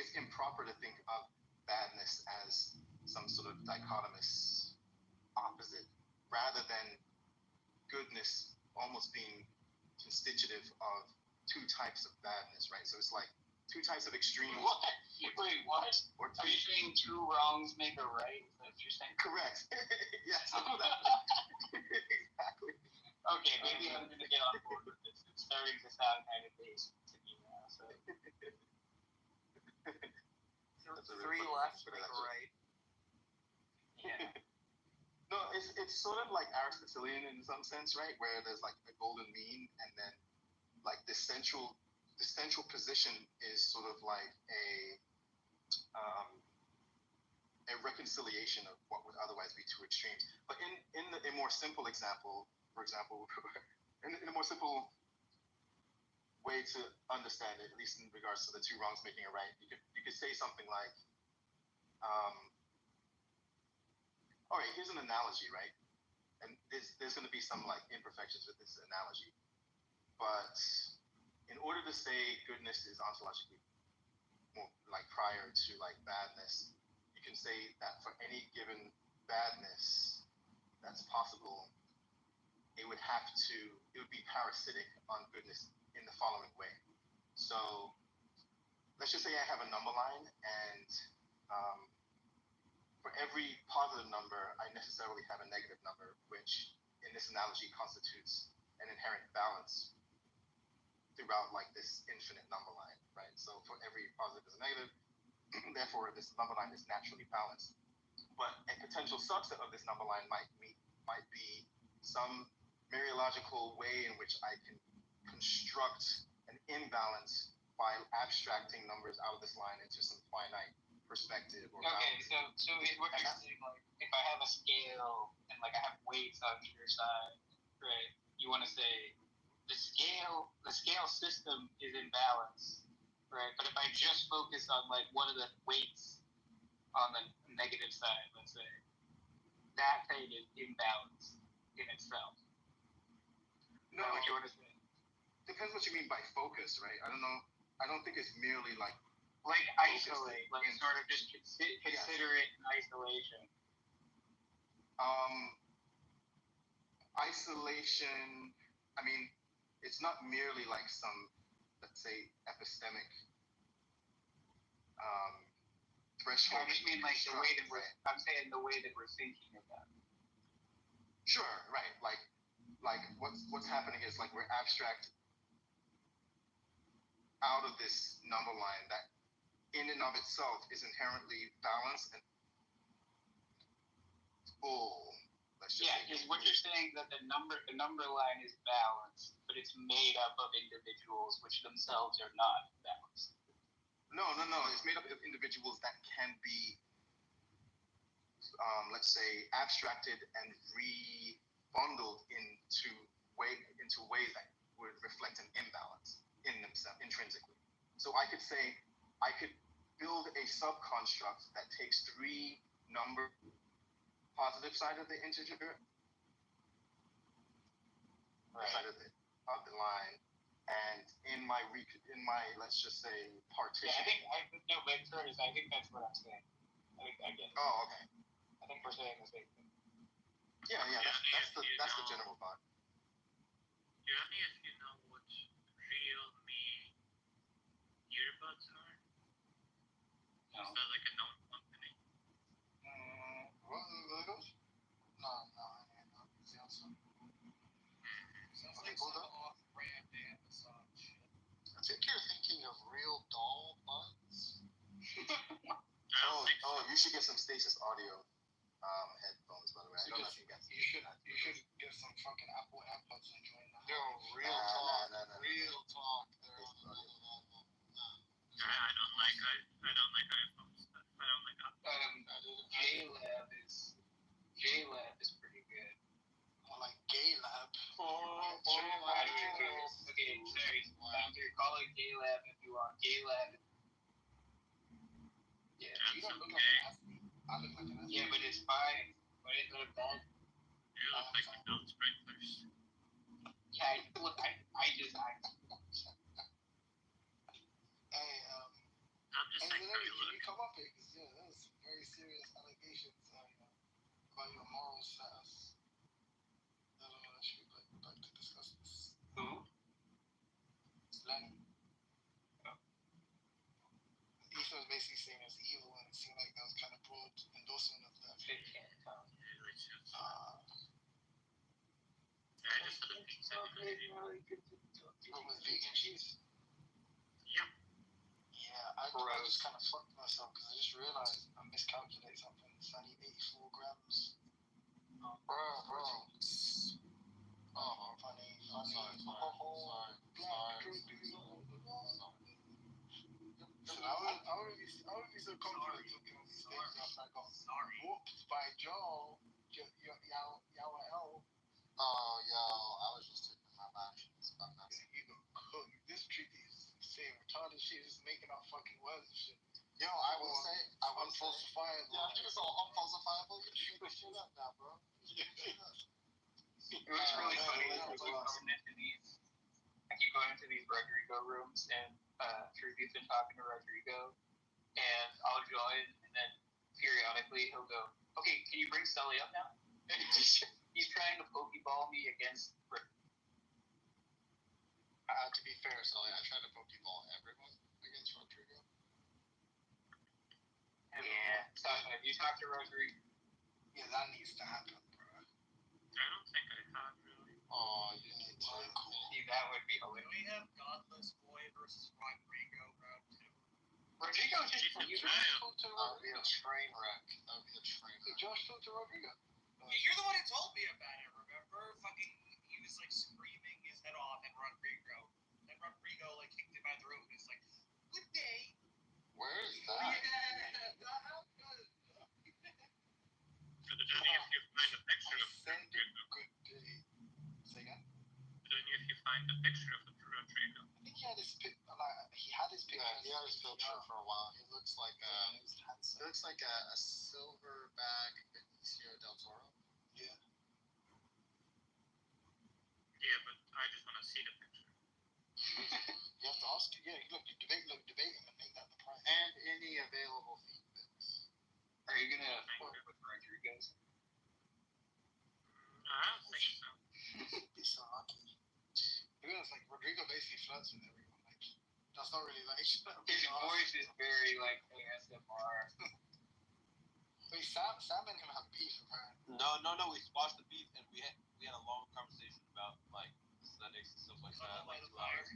it's improper to think of badness as some sort of dichotomous opposite, rather than goodness almost being constitutive of two types of badness, right? So it's like two types of extremes. What? Wait, what? Or Are you saying two wrongs make a right? Is that what you're saying? correct. Yes, exactly. Exactly. Okay, maybe I'm gonna get on board with this. It's starting to sound kind of basic to me now. So That's a Three really left good make a answer. right. yeah. No, it's sort of like Aristotelian in some sense, right? Where there's like a golden mean, and then like the central position is sort of like a reconciliation of what would otherwise be two extremes. But in a more simple example, for example, in a more simple way to understand it, at least in regards to the two wrongs making a right, you could say something like, all right, here's an analogy, right? And there's going to be some like imperfections with this analogy, but in order to say goodness is ontologically more like prior to like badness, you can say that for any given badness that's possible, it would be parasitic on goodness in the following way. So let's just say I have a number line, and for every positive number, I necessarily have a negative number, which in this analogy constitutes an inherent balance throughout like this infinite number line, right? So for every positive is a negative, therefore this number line is naturally balanced. But a potential subset of this number line might be some mereological way in which I can construct an imbalance by abstracting numbers out of this line into some finite perspective or Okay, boundary. so is what you're saying, like if I have a scale and like I have weights on either side, right? You want to say the scale system is in balance, right? But if I just focus on like one of the weights on the negative side, let's say, that thing is imbalance in itself. No, What you want to say? depends what you mean by focus, right? I don't know. I don't think it's merely like Isolate, like sort of just consider it in isolation. Isolation. I mean, it's not merely like some, let's say, epistemic threshold. I just mean like the way that I'm saying the way that we're thinking about it. Sure, right. Like what's happening is like we're abstract out of this number line that in and of itself is inherently balanced and full. Let's just say. Is what you're saying that the number line is balanced, but it's made up of individuals which themselves are not balanced. No. It's made up of individuals that can be let's say, abstracted and rebundled into ways that would reflect an imbalance in themselves intrinsically. So I could say, I could build a subconstruct that takes three number positive side of the integer, side of the line, and in my let's just say partition. Yeah, I think but Curtis, I think that's what I'm saying. I get it. Oh, okay. I think we're saying the same thing. Yeah, that's the general thought. Tell me if you know what Realme earbuds are. No. Is that like a known company? What are those? No, I didn't know. Samsung. Sounds like some off-brand Amazon shit. I think you're thinking of real doll buds. I don't think so. You should get some Stasis Audio headphones, by the way. I don't know if you guys. You should get some fucking Apple AirPods and join that. Yo, real talk. They're on another level. I don't like iPhones. I don't like Apple. JLab is pretty good. Or like Gay Lab. Okay, sorry. Call it JLab if you want. JLab. Yeah. You That's don't look okay. like an athlete. I look like an athlete. Yeah, but it's fine. But it's not bad. You look like the build sprinklers. Yeah, look, I Hey, I'm just saying how you can look. you come up here? Because, yeah, that was some very serious allegations about your moral status. I don't know, should we like to discuss this? Who? Lenny. Ethan was basically saying it was evil, and it seemed like that was kind of broad endorsement of that. Really shoots. Uh, I just had a pizza. what was vegan cheese? Yep. Yeah, I just kind of fucked myself because I just realized I miscalculated something. So I need 84 grams. Bro. Oh, funny. Sorry. So I would be so confident talking on these things after I got whooped by Joel. Yowl. Oh, yo, I was just taking my actions. You got cooked. This treaty is saying retarded shit, just making up fucking words and shit. Yo, I will say, Unfalsifiable. yeah, you're so unfalsifiable. You can make shit up now, bro. What's really funny is I keep going into these Rodrigo rooms, and Trudy's been talking to Rodrigo, and I'll join, and then periodically he'll go, okay, can you bring Sully up now? And he's trying to pokeball me against To be fair, Sully, I try to pokeball everyone against Rodrigo. Yeah. So have you talked to Rodrigo? Yeah, that needs to happen, bro. I don't think I have really. Oh, you need to. See, that would be hilarious. We have Godless Boy versus Rodrigo round 2. Rodrigo just Jesus you Christ. That would be a train wreck. Hey, Josh talked to Rodrigo. You're the one who told me about it, remember? Fucking, he was like screaming his head off at Rodrigo. And Rodrigo like kicked him out of the room and he's like, good day. Where is Yeah, that? how good. So then if you find a picture of Send Rodrigo, a good day. Say again? then if you find a picture of Rodrigo, I think he had his picture. Yeah, he had his picture for a while. He looks like a silverback Benicio del Toro. Yeah. yeah, but I just want to see the picture. You have to ask him. Yeah, look, debate him and make that the price. And any available feed pics. Are you gonna work with Rodrigo's? I don't think so. He's so lucky. To be honest, like Rodrigo basically flirts with everyone. Like that's not really like. His voice is very like ASMR. Wait, Sam and him have beef apparently. No. We squashed the beef and we had a long conversation about like aesthetics and stuff like that, like 2 hours.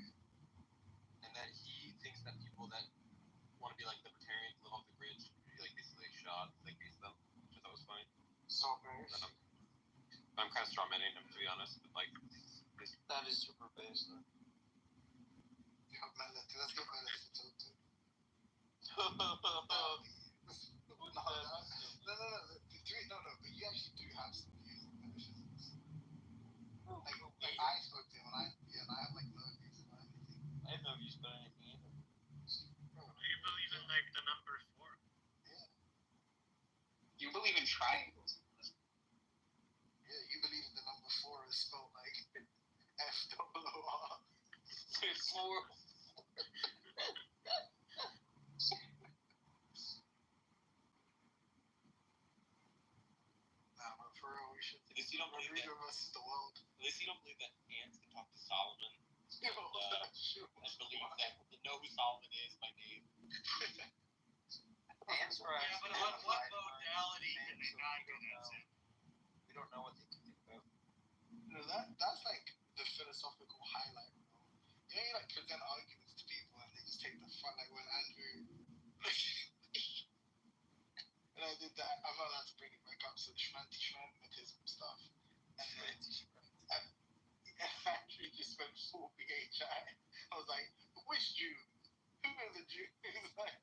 And that he thinks that people that want to be like libertarian, live off the grid, should be like basically shot, like base them, which I thought was funny. So base. I'm kind of strawmanning him to be honest, but like That is super base, though. You have Melody. Let's get Melody to talk to. No. horrible. Nah, but for real, we should. At least you don't believe that. Rodrigo versus the world. At least you don't believe that ants can talk to Solomon Yo, that shit and was believe wild. that they know who Solomon is by name. Ants are Yeah, but what actually modality can they not do that in? We don't know what they can think about. No, that's like the philosophical highlight, bro. You know, you like present arguments to people and they just take the front, like when Andrew. And I did that. I'm not allowed to bring it back up. So Schmantism stuff. And then Andrew just went full BHI. I was like, which Jew? Who is a Jew? He's like,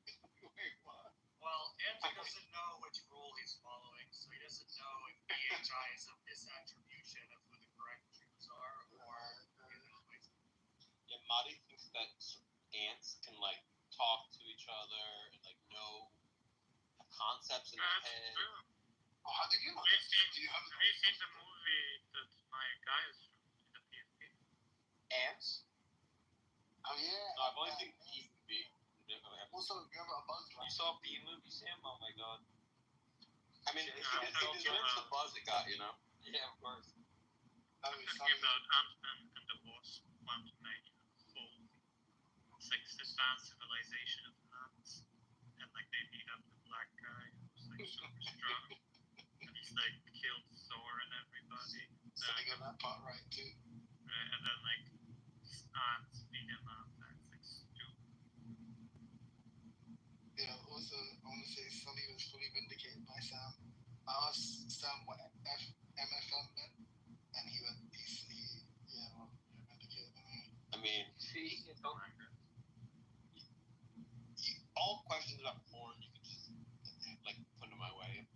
wait, what? Well, Andrew doesn't know which rule he's following, so he doesn't know if BHI is a misattribution of who the correct Jews are, or Yeah, Marty thinks that ants can like talk to each other and like know have concepts in their That's head. true. Oh, how did you know? Have you Do you have seen the movie that my guy is from, the PFP? Ants? Oh, yeah. No, I've only seen Bee movie. Also, you have a buzz You like saw Bee movie, Sam? Oh my god. I mean, it Yeah, deserves the buzz it got, you know? Yeah, of course. Oh, I'm it's talking something. about Ant-Man and the Wasp want to make a whole advanced civilization of ants. And like they beat up the black guy who's like super strong. And he's like killed Thor and everybody. So they got that part right, too. Right? And then like these ants beat him up. That's like stupid. Yeah, also, I want to say Sully was fully vindicated by Sam. I asked Sam what MFM meant, and he vindicated me. I mean, See, it's Oh over. my god. all questions about porn, you can just like put them my way.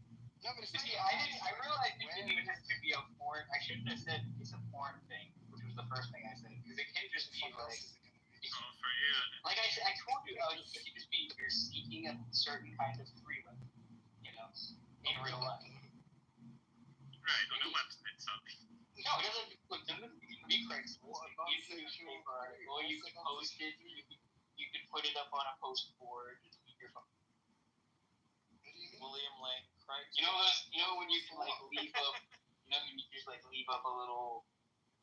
No, but it's See, I realized it didn't even have to be a porn. I shouldn't have said it's a porn thing, which was the first thing I said, because it can just be What else like, is it going to be? Oh, for you. like I told you, it could just be you're seeking a certain kind of freedom, you know, in real life. Right, on a website, sorry. No, it doesn't. Look, it can be Craigslist. It can be a newspaper, or you could post it. You could put it up on a post board. Just keep your phone. What do you mean? William Lane Craig. You know when you can like leave up. You know when you just like leave up a little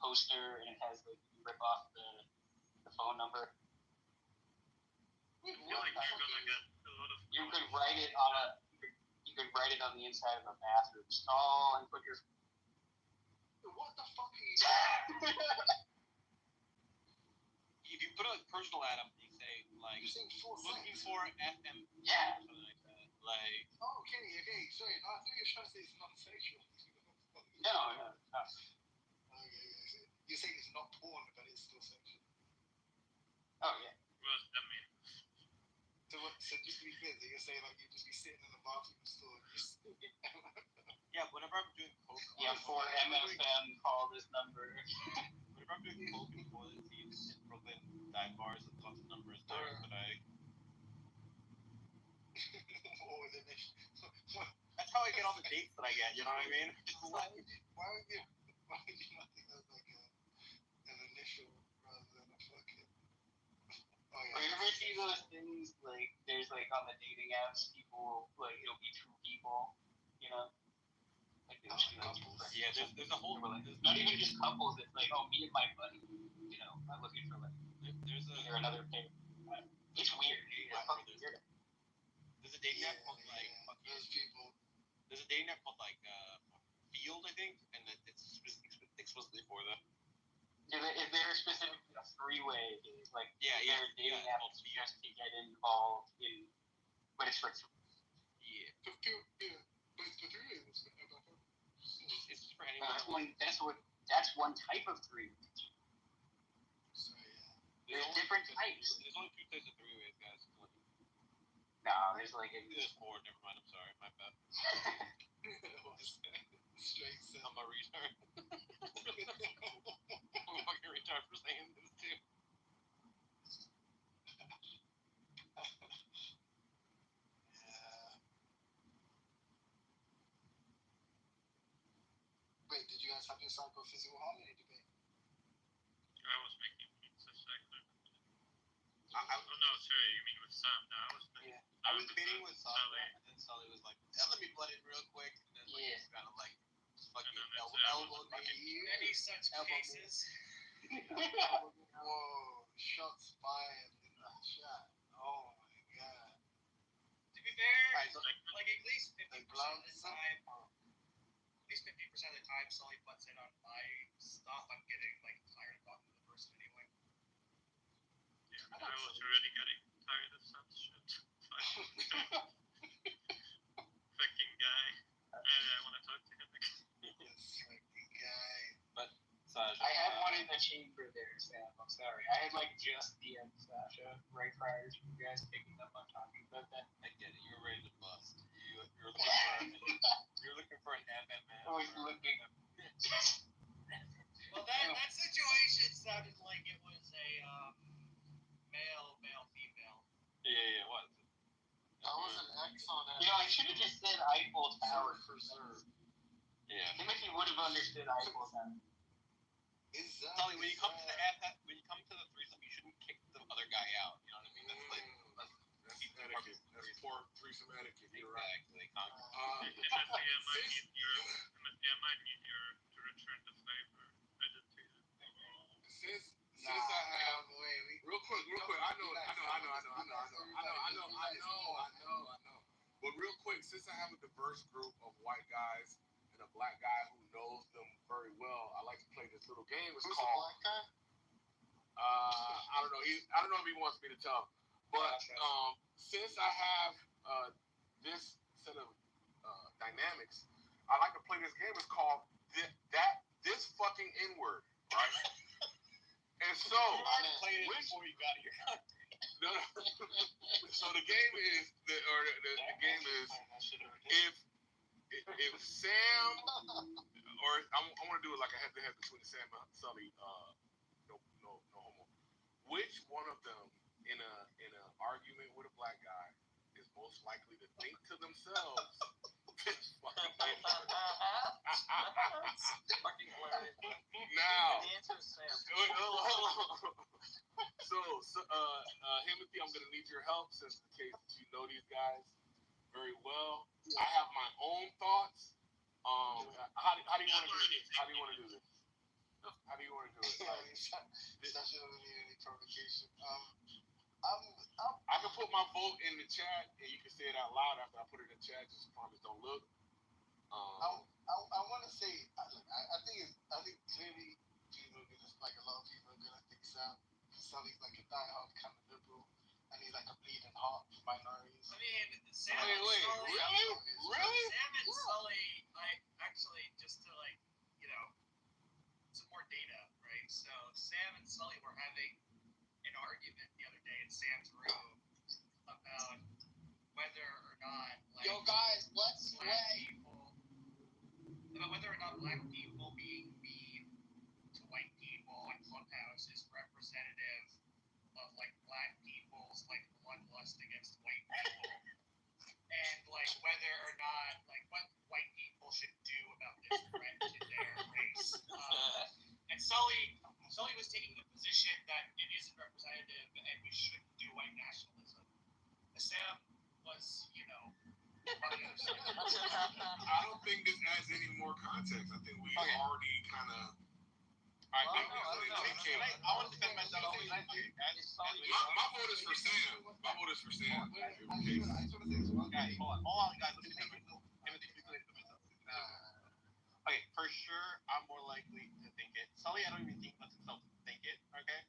poster and it has like you rip off the phone number. I feel like you're gonna get a lot of. You could write it on a. You could write it on the inside of a bathroom stall and put your. What the fuck are you If you put a personal ad up, you say like You're saying full looking sex? for FM, Yeah. something like that. Like Oh, okay. Sorry, no, I thought you were trying to say it's not sexual. No. Okay. You're saying it's not porn, but it's still sexual. Oh yeah. Well, I mean, So just to be clear, so you're saying like you just be sitting in the bathroom store. yeah, whenever I'm doing coke, Yeah. For MFM, call this number. whenever I'm doing coke and toilet seats in Brooklyn dive bars, the contact number is there. But that's how I get all the dates that I get. You know what I mean? Why would you not think that was like an initial rather than a fucking? Oh Or you ever see those things like there's like on the dating apps, people like it'll be two people, you know, like they'll just be like two friends. Yeah, there's a whole. Or, like, not even just couples. It's like me and my buddy, you know, I'm looking for like There's either another pair. It's weird. Dude. It's fucking weird. There's a dating app called like those people. there's a dating app called like Field, I think, and it's explicitly for them. Is there specifically a three-way? Like, Yeah, is there a dating yeah, app called Field. just to get involved in, but it's for Yeah, But it's for three years. it's just for anyone. that's one type of three. So yeah. There's different types. There's only two types of three-ways, guys. No, there's like There's four. Never mind. I'm sorry. My bad. Straight sense. I'm a retard. I'm a fucking retard for saying this too. Yeah. Wait, did you guys have your psychophysical harmony debate? I was making pizza second. Oh no, sorry, you mean with Sam? No, I was thinking. I was debating with Sasha, and then Sully was like, "Yeah, let me blood it real quick," and then like, Yeah. just kind of like just fucking And then it's, elbowed me. Any such Elbow me. cases? Whoa, shots fired in that shot. Oh my god. To be fair, Right, so like at least 50% of gloves, the time, at least 50% of the time, Sully butts in on my stuff. I'm getting like tired of talking to the person anyway. Yeah, I was already getting tired of Sam's shit. Fucking guy. I want to talk to him again. This fucking guy. Sasha. I had one in the chamber there, Sam. I'm sorry. I had like just DM'd Sasha right prior to you guys picking up on talking about that. I get it. You were ready to bust. You're looking for an FMM. I was looking. Well, that situation sounded like it was a male, female. Yeah, it was. That was an X on that. You know, I should have just said Eiffel Tower for sure. Yeah. Timothy would have understood Eiffel Tower. Sully, when you come to the threesome, you shouldn't kick the other guy out. You know what I mean? That's etiquette. That's poor threesome etiquette. You're right. Exactly. Timothy, I might need your to return the favor. I did too. Since I have real quick. I know. But real quick, since I have a diverse group of white guys and a black guy who knows them very well, I like to play this little game. It's Who's the called. black guy? I don't know. I don't know if he wants me to tell. But since I have this set of dynamics, I like to play this game. It's called this fucking N-word, right? And so I played it before you got here. no. So the game is the game is if Sam or I want to do it like a head-to-head between Sam and Sully. No homo. Which one of them in a argument with a black guy is most likely to think to themselves, "This fucking N-word." Fucking hilarious. Now, The answer is Sam. so Timothy, I'm gonna need your help since the case that you know these guys very well. I have my own thoughts. How do you want to do this? How do you want to do this? Sasha doesn't need any provocation. I can put my vote in the chat, and you can say it out loud after I put it in the chat. Just promise don't look. I want to say, I think clearly people are gonna, like a lot of people are gonna think Sully's like a diehard kind of liberal, and he's like a bleeding heart for minorities. I mean, Sam Wait, and Sully. really? Sam and Sully, like, actually, just to like, some more data, right? So Sam and Sully were having an argument the other day in Sam's room about whether or not, like, Yo, guys, let's play. About whether or not black people being mean to white people on Clubhouse is representative of like black people's like bloodlust against white people, and like whether or not like what white people should do about this threat to their race. And Sully was taking the position that it isn't representative and we shouldn't do white nationalism. Sam was, I don't think this adds any more context. I think we already kind of. I think I want to defend myself. my vote is for Sam. My vote is for Sam. Guys, hold on, guys. Let me defend myself. Okay, for sure, I'm more likely to think it. Sully, I don't even think lets himself think it. Okay,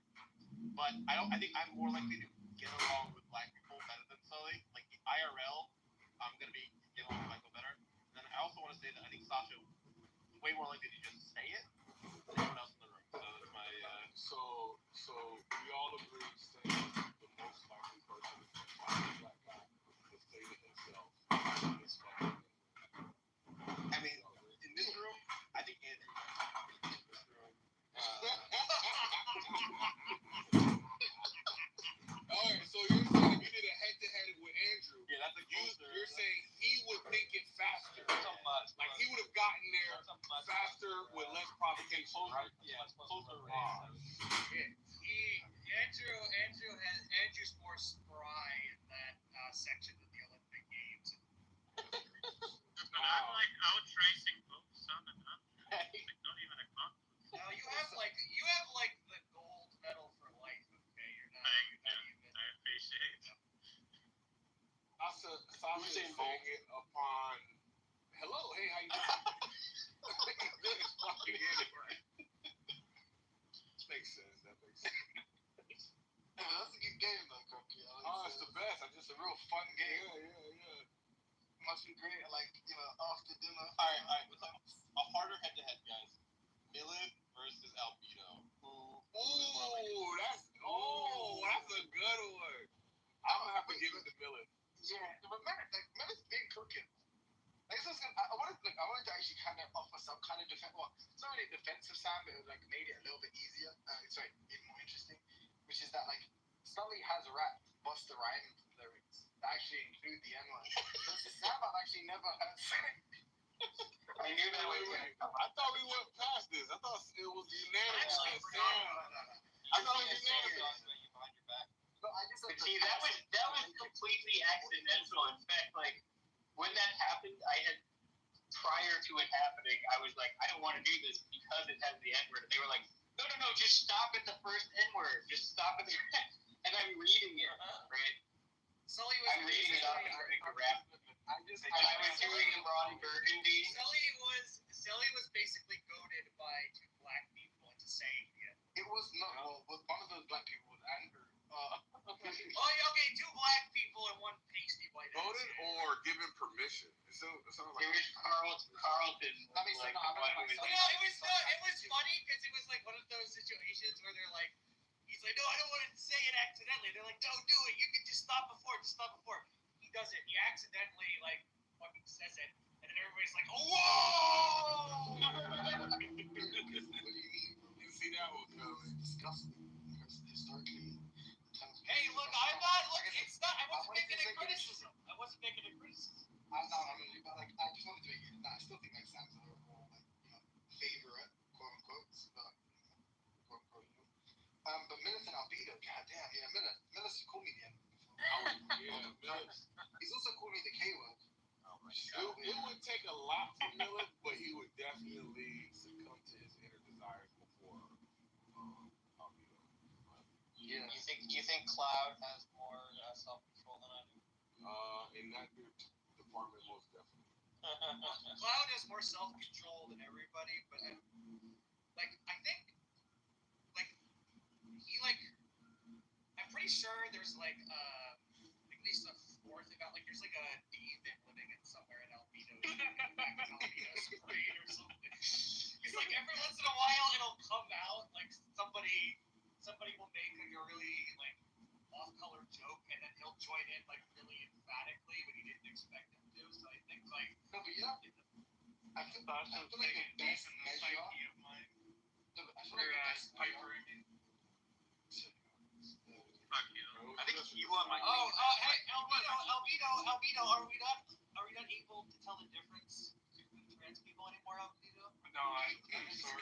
but I think I'm more likely to get along with black people better than Sully. Like the IRL, I'm gonna be getting along with black people better. And then I also want to say that I think Sasha is way more likely to just say it than anyone else in the room. So that's my. So we all agree saying the most likely person is the black guy to say to himself, "This fucking." I mean, in this room, I think Andrew. In this room. Alright, so you're saying if you did a head-to-head with Andrew, Yeah, that's a closer. you're saying he would think it faster. That's a much. Like he would have gotten there That's a much. faster erasing both Sun and Andrew. Like, not even a conflict. No, you have like the gold medal for life. Okay, you're not even. I appreciate it. Sasha saying it upon. Hello, hey, how you doing? This fucking anyway. Makes sense. That makes sense. Yeah, that's a good game, though, Cookie. Oh, it's the best. It's a real fun game. Yeah. Must be great, like, after dinner. All right. With a harder head-to-head, guys. Millet versus Albedo. That's a good one. I'm gonna have to give it to Millet. Yeah, but Millet's been cooking. Like, I wanted to actually kind of offer some kind of defense. Well, it's not really a defensive sound, but it like made it a little bit easier. Even more interesting, which is that like Sully has rapped Busta Rhymes lyrics that actually include the N-word. That's a sound I've actually never heard. I knew that was I thought we went past this. I thought it was unanimous. I thought it was unanimous. But I just But see, that was completely accidental. In fact, like when that happened, I had prior to it happening, I was like, I don't want to do this because it has the N-word. And they were like, no, just stop at the first N-word. Just stop at the and I'm reading it, right? I'm reading it off a rap. I was doing the Ron Burgundy. Sully was basically goaded by two black people into saying it. It was not well, one of those black people was Andrew. Okay, two black people and one pasty white. Voted or given permission. It sounds like It was Carlton. It was funny because it was like one of those situations where they're like, he's like, no, I don't want to say it accidentally. They're like, don't do it. You can just stop before. He does it. He accidentally like fucking says it, and then everybody's like, whoa! What do you mean, bro? you see that one coming. Disgusting. Historically. Hey, look, I'm not. Look, it's not. I wasn't making a criticism. I just wanted to make it. I still think like Sam's an overall favorite, quote unquote. Quote unquote. But Millet and Albedo, goddamn, yeah, Millet's called me the N word. He's also called me the K word. Oh my God. It would take a lot for Millet, but he would definitely succumb to his inner desires before Albedo. Yeah. You think Cloud has more self-control than I do? In that department, most definitely. Cloud has more self-control than everybody, but I think he I'm pretty sure there's at least a fourth about there's a demon living in somewhere in Albedo's brain or something. It's every once in a while it'll come out somebody will make a really off-color joke and then he'll join in really emphatically when he didn't expect him to. So I think No, but I feel like the best measure. Of mine. No, but I feel like the best Piper. Fuck you. I think you want my. Hey, Albedo, are we not able to tell the difference between trans people anymore, Albedo? No, I'm sorry.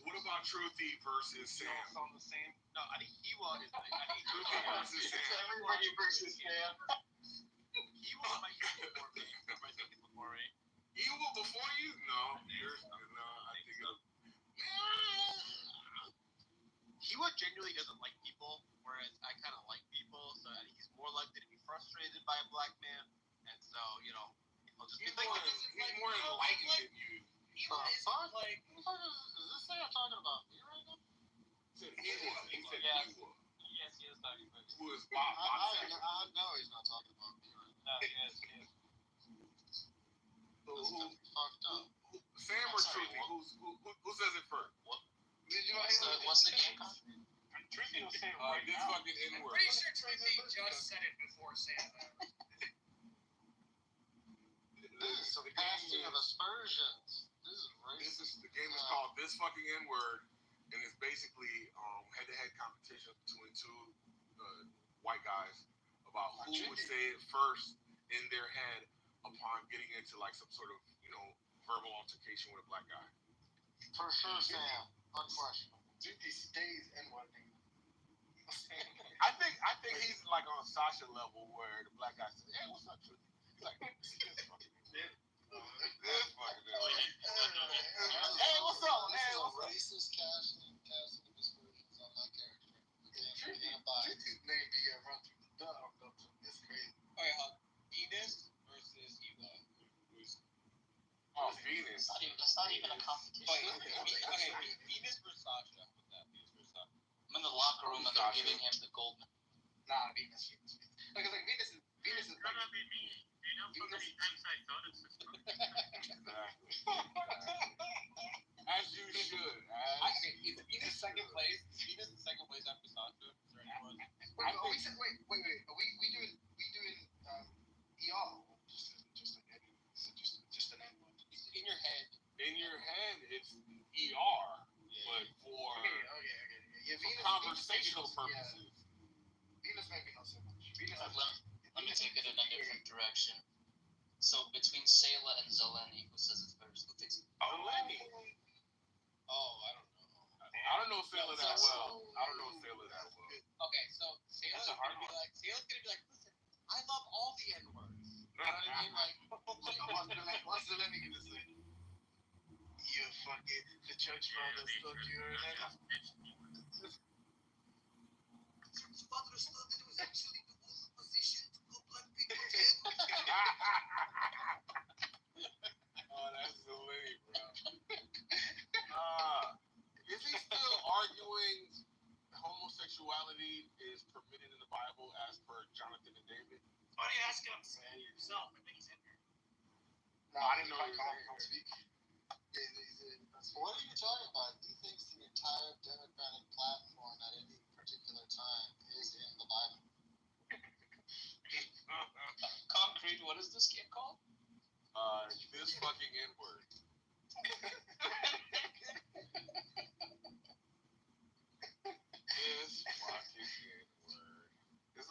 What about Truthy versus Sam? It's on the same. No, I think Ewa is. Truthy versus Sam. Everybody versus Sam. Ewa might be before me. Ewa before you? No, I think Ewa genuinely doesn't like people, whereas I kind of like people, so I think he's more likely to be frustrated by a black man, and so I'll just be he's more enlightened than you. Ewa isn't Is this thing I'm talking about me right now? He said Yeah. Ewa. Yes, he is talking about me. Who is Bob? I know he's not talking about me right now. No, he is. Who? Fucked up. Sam or Truthy? Who says it first? Did you know What's the game called? Truthy will say it This fucking I'm N-word. pretty sure Truthy just said it before Sam. This is some casting of aspersions. This is racist. The game is called This Fucking N-Word, and it's basically head-to-head competition between two white guys about who would say it first in their head upon getting into some sort of verbal altercation with a black guy. For sure, Sam. Unquestionable. Truthy stays N-wording. I think he's on Sasha level where the black guy says, "Hey, what's up, Truthy?" like, this fucking idiot. This fucking idiot. Hey, what's up? Hey, what's up? Racist casting aspersions on that character. Can't buy it. His name be run through the dog. It's crazy. Okay, Venus versus Eva. Oh, Venus. That's not even a competition. Okay, Venus versus Sasha. What's that? Venus versus Sasha. I'm in the locker room and they're giving him the gold medal. Nah, Venus. Like Venus is It's gonna be me. You know how many times I thought of this? As you should. Is Venus second place? Is Venus in second place after Sasha? Is there anyone? Wait. Are we doing ER? Just an N one. In your head. In your head, it's ER, but for Yeah, for conversational purposes. Venus maybe not so much. Venus Let me take it in a different direction. So between Sayla and Zeleny, who says it's first? Who takes it? Lenny. Oh, I don't know. I don't know Sailor that well. Okay, so Sailor's gonna be like, listen, I love all the N-words. You know what I mean? Like, what's the Lenny gonna say? You fucking the church father stuck you in that. Church father stuck that it was actually the only position to put black people dead. Oh, that's so lame, bro. Is he still arguing homosexuality is permitted in the Bible as per Jonathan and David? Why are you asking him yourself? I think he's in here. No, I didn't know he can't speak. What are you talking about? He thinks the entire Democratic platform at any particular time is in the Bible. Concrete, what is this game called? This fucking N-word. This fucking N-word. It's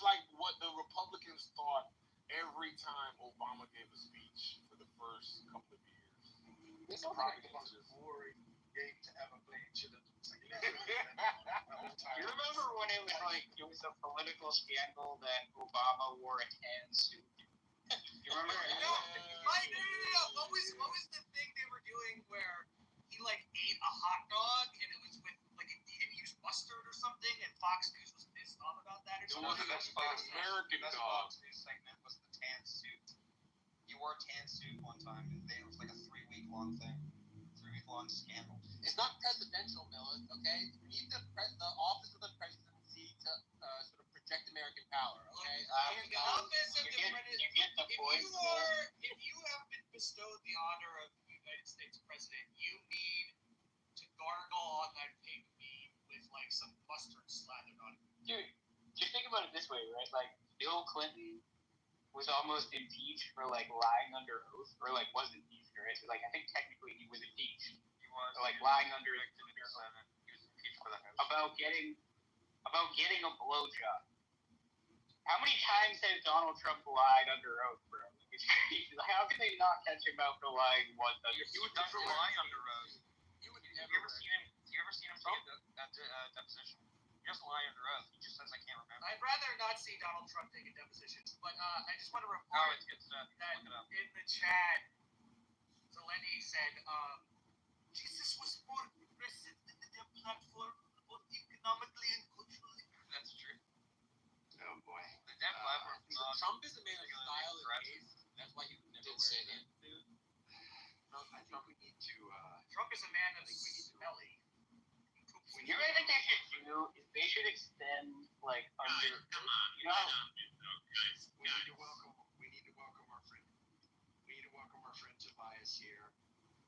like what the Republicans thought every time Obama gave a speech for the first couple of years. It's probably the most boring game to ever play in children. You remember when it was a political scandal that Obama wore a tan suit? You remember? No. What was the thing they were doing where he ate a hot dog and it was with he didn't use mustard or something and Fox News was pissed off about that or It something? wasn't an American That's dog. Fox News segment was the tan suit. He wore a tan suit one time, and it was like a 3-week-long thing. 3-week-long scandal. It's not presidential, Millet, okay? You need the office of the presidency to sort of project American power, okay? The office of the president. You get the point. If you have been bestowed the honor of the United States president, you need to gargle on that pig meat with some mustard slathered on it. Dude, just think about it this way, right? Bill Clinton was almost impeached for lying under oath, or was impeached, right? So, I think technically he was impeached. He was lying under he was impeached for that. about getting a blowjob. How many times has Donald Trump lied under oath, bro? It's crazy. How can they not catch him out for lying once? He would never lie under oath. You would never. You ever seen him take that deposition? He doesn't lie under oath. He just says, I can't remember. I'd rather not see Donald Trump take a deposition, but I just want to report Oh, it's good stuff. that Look it up. in the chat, Zeleny said, Jesus was more progressive than the Dem platform, both economically and culturally. That's true. Oh boy. The Dem platform. Trump is a man of style and taste. That's why he would never Did wear say that suit. I think we need to. Trump is a man of smelly. You know what I think they should do? Is they should extend under. Come on. You know, Guys. We need to welcome our friend. We need to welcome our friend Tobias here.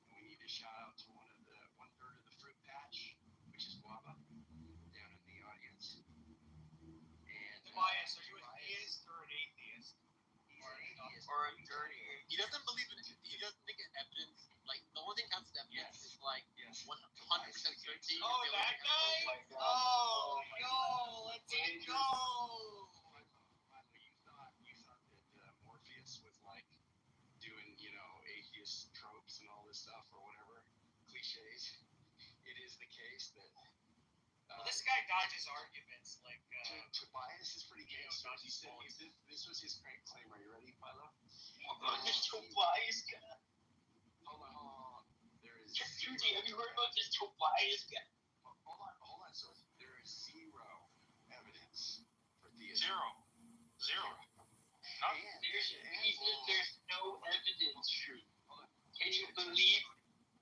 And we need to shout out to one third of the fruit patch, which is guava, down in the audience. And Tobias, are you an atheist or an atheist? he's an atheist. Or a dirty. He doesn't believe in it. He doesn't think in evidence. The only thing counts as evidence is 100% certainty. Oh, that guy? Oh, no, let's go. Milo, you thought that Morpheus was doing, atheist tropes and all this stuff or whatever, cliches. It is the case that Well, this guy dodges arguments like. Tobias is pretty good. So he said this was his claim. Are you ready, Philo? This Tobias guy. Hold on. There is. Have you heard about this Tobias guy? Hold on. So there is zero evidence for theism. Zero. There's no evidence, true. Can you believe?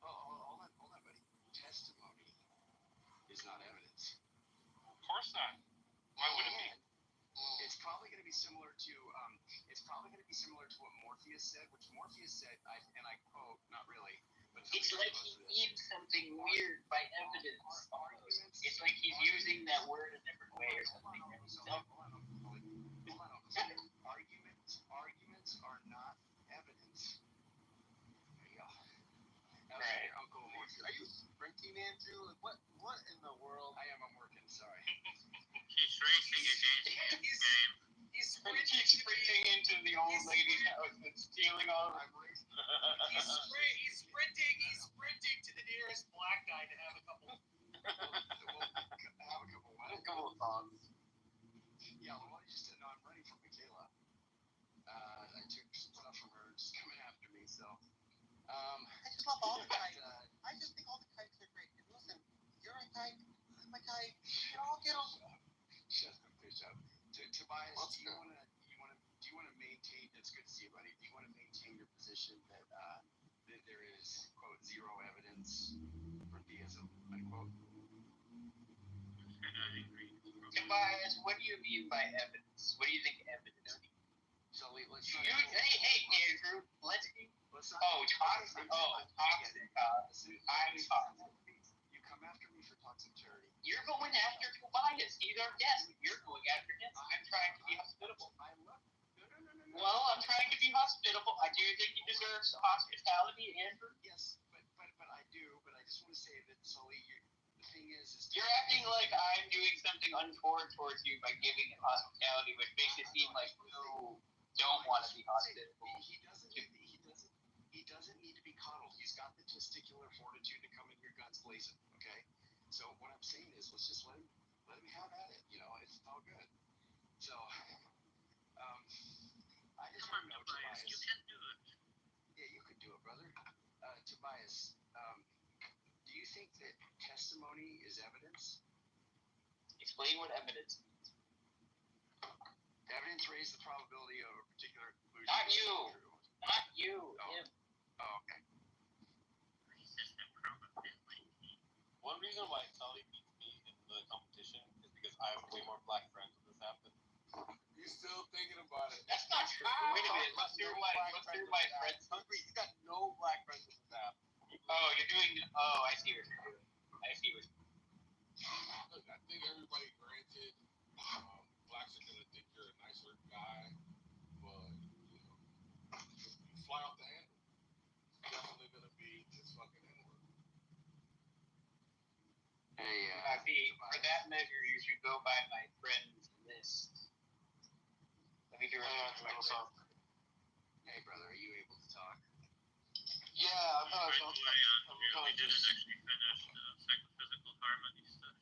Hold on, buddy. Testimony is not evidence. Of course not. Why would it be? It's probably going to be similar to what Morpheus said, which Morpheus said, and I quote, not really, but It's like he needs something weird by evidence. It's like he's using that word a different way or something. Arguments are not evidence. There you go. Right. Uncle Morpheus. Are you sprinting, Andrew? What in the world? I'm working. Sorry. He's racing against the game. He's Sprinting into the old lady's house and stealing all of her. He's sprinting to the nearest black guy to have a couple. Have a couple thoughts. Yeah, well, you just said, no, I'm running for Michaela. I took stuff from her just coming after me, so. I just love all the kites. I just think all the kites are great. And listen, you're a kite, I'm a kite. We all get along. Shut the fish up. Tobias, do you want to maintain? It's good to see you, buddy. Do you want to maintain your position that there is quote zero evidence for theism unquote? Tobias, what do you mean by evidence? What do you think evidence means? So let's. Hey, Andrew, let's. Toxic. Toxic. I'm toxic. You come after me for toxic charity. You're going after Tobias. He's our guest. You're going after him. I'm trying to be hospitable. No. Well, I'm trying to be hospitable. I do think he deserves hospitality, Andrew. Yes, but I do. But I just want to say that Sully, the thing is you're acting like I'm doing something untoward towards you by giving him hospitality, which makes it seem like you don't want to be hospitable. He doesn't need to be coddled. He's got the testicular fortitude to come in your guts blazing. Okay. So what I'm saying is, let's just let him have at it. You know, it's all good. So, I just want to know, Tobias. You can do it. Yeah, you could do it, brother. Tobias, do you think that testimony is evidence? Explain what evidence means. Evidence raises the probability of a particular conclusion. Not you. Not you. Oh. Him. Oh, okay. One reason why Sully beats me in the competition is because I have way more black friends on this app than You still thinking about it? That's not true. Wait a minute. Let's hear my friends. Hungry, he's got no black friends on this app. Oh, you're doing. Oh, I see what you're doing. Look, I think everybody granted, blacks are gonna think you're a nicer guy, but you fly off the handle. It's definitely gonna be this fucking N-word. Hey, For that measure, you should go by my friends list. Let me hear Hey, brother, are you able to talk? Yeah, I'm By the way, we didn't actually finish the psychophysical harmony stuff.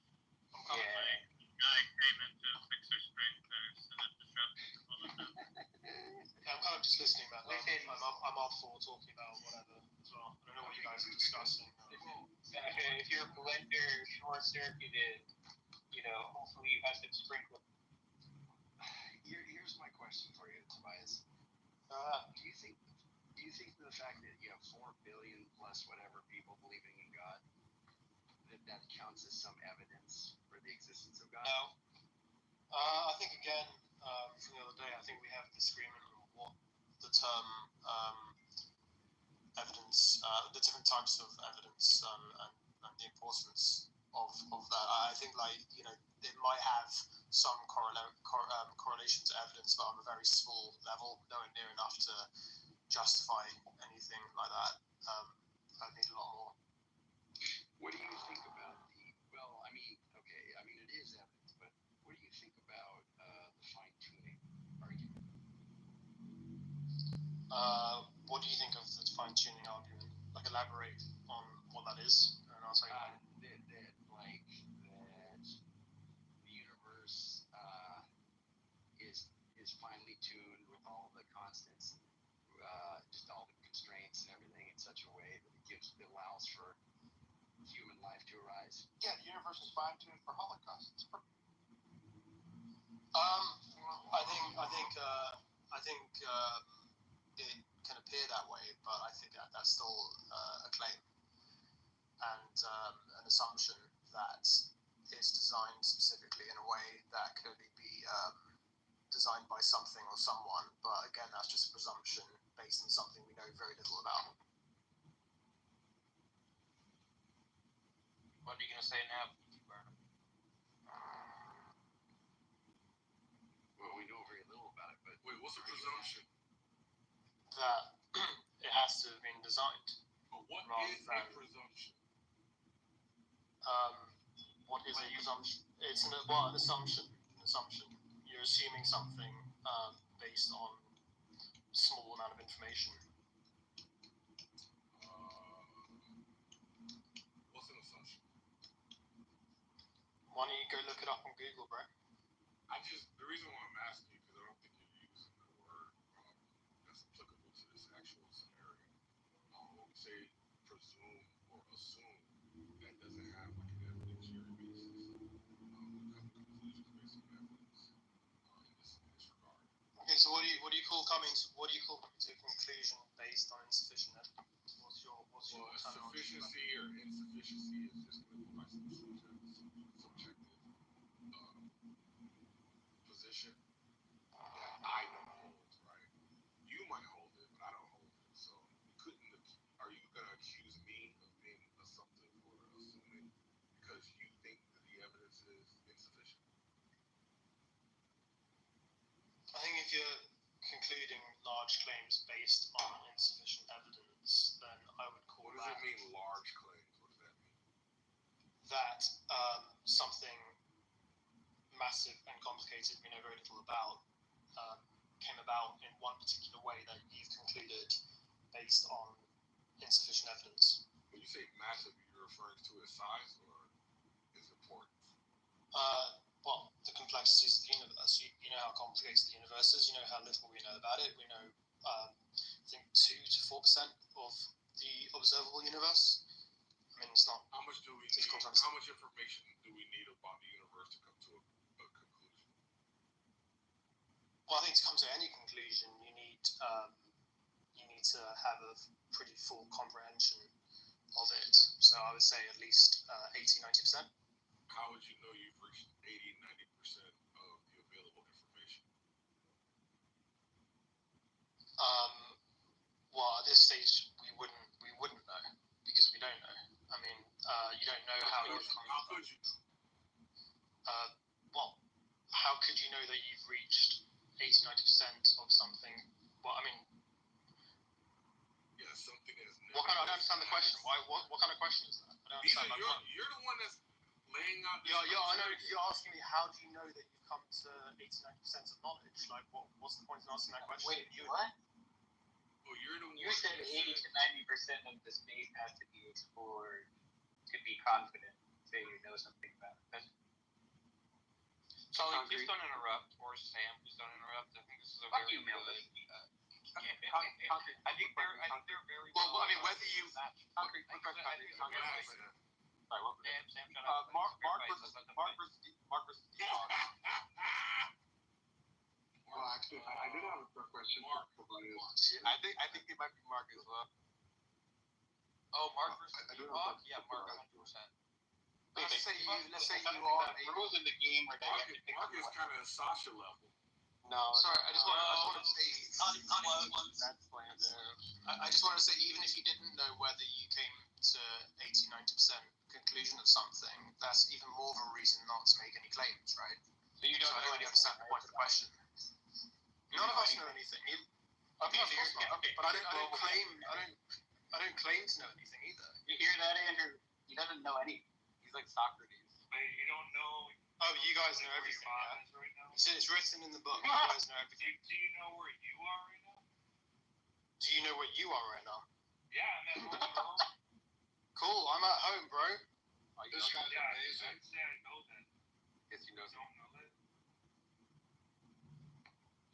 My guy came in to fix our sprinklers and it disrupted all of them. I'm kind of just listening, man. I'm up for talking about whatever as well. I don't know what you guys are discussing. If your blender short-circuited, hopefully you have some sprinkler. Here's my question for you, Tobias. Do you think the fact that you have 4 billion plus whatever people believing in God, that counts as some evidence for the existence of God? No. I think again, from the other day, I think we have disagreement on what the term evidence, the different types of evidence, and the importance of that. I think, it might have some correlation to evidence, but on a very small level, nowhere near enough to justify anything like that. I need a lot more. What do you think about it is evidence, but what do you think about the fine-tuning argument? What do you think of the fine-tuning argument? Elaborate on what that is, and I'll tell you. allows for human life to arise. Yeah, the universe is fine-tuned for Holocaust. It's perfect. I think it can appear that way, but I think that's still a claim and an assumption that it's designed specifically in a way that could only be designed by something or someone. But again, that's just a presumption based on something we know very little about. What are you gonna say now, Kitover? Well, we know very little about it, but wait, what's a presumption? That it has to have been designed. But what Rather is a than- presumption? What is a presumption? It's an assumption. An assumption. You're assuming something based on a small amount of information. What's an assumption? Why don't you go look it up on Google, bro? The reason why I'm asking you, because I don't think you're using the word that's applicable to this actual scenario. When we say presume or assume, that doesn't have like an evidentiary basis. We come to conclusions based on evidence in this regard. Okay, so what do you call coming to a conclusion based on insufficient evidence? What's your terminology? Sufficiency or insufficiency is just going to be like some subjective position that I don't hold, right? You might hold it, but I don't hold it. So are you going to accuse me of being assumptive or assuming because you think that the evidence is insufficient? I think if you're concluding large claims based on insufficient evidence, then I would call What does it mean, large claims? What does that mean? that something massive and complicated we know very little about came about in one particular way that you've concluded based on insufficient evidence. When you say massive, you're referring to its size or its importance? Well, the complexities of the universe. You know how complicated the universe is. You know how little we know about it. We know, I think, 2 to 4% of the observable universe. I mean, it's not. How much do we need? difficult to How understand. much information do we need about the universe to come to a conclusion? Well, I think to come to any conclusion, you need to have a pretty full comprehension of it. So I would say at least 80-90%. How would you know you've reached 80-90% of the available information? Well, at this stage, we wouldn't know because we don't know. I mean, you don't know how you've come. How could you know? Well, how could you know that you've reached 80-90% of something? Well, I mean, Yeah, something is. I don't understand the question. What kind of question is that? I don't understand. You're the one that's laying out. Yeah, I know. You're asking me how do you know that you've come to 80-90% of knowledge? Like, what's the point in asking that question? Wait, what? Oh, you're the one. You said 80 to 90% of the space has to be explored to be confident that you know something about it. Charlie, please don't interrupt, or Sam, please don't interrupt. I think this is a Fuck very you, Milton. I think they're very. Well, I mean, whether you. Concrete. Go ahead, Sam. Sorry, what was it? Sam, shut up. Mark versus Dog. Well, actually, I did have a question. Mark. I think it might be Mark as well. Oh, Mark versus I do Dog? have Yeah, Mark 100%. Let's say you are rules in the game where they have to pick Mark is kind of Sasha level. No. Sorry, I just want to say. That's I just want to say, even if you didn't know whether you came to 80-90% conclusion of something, that's even more of a reason not to make any claims, right? So you don't I don't really understand the point of the question. None of us know anything. Okay, But I don't claim to know anything either. You hear that, Andrew? He doesn't know anything. He's like Socrates. You don't know. Oh, you guys know everything, yeah? Right now? It's written in the book. You guys know everything. Do you know where you are right now? Do you know where you are right now? Yeah, I'm at home. Cool, I'm at home, bro. This guy's amazing. I'd say I know that. Yes, you know. Don't know that.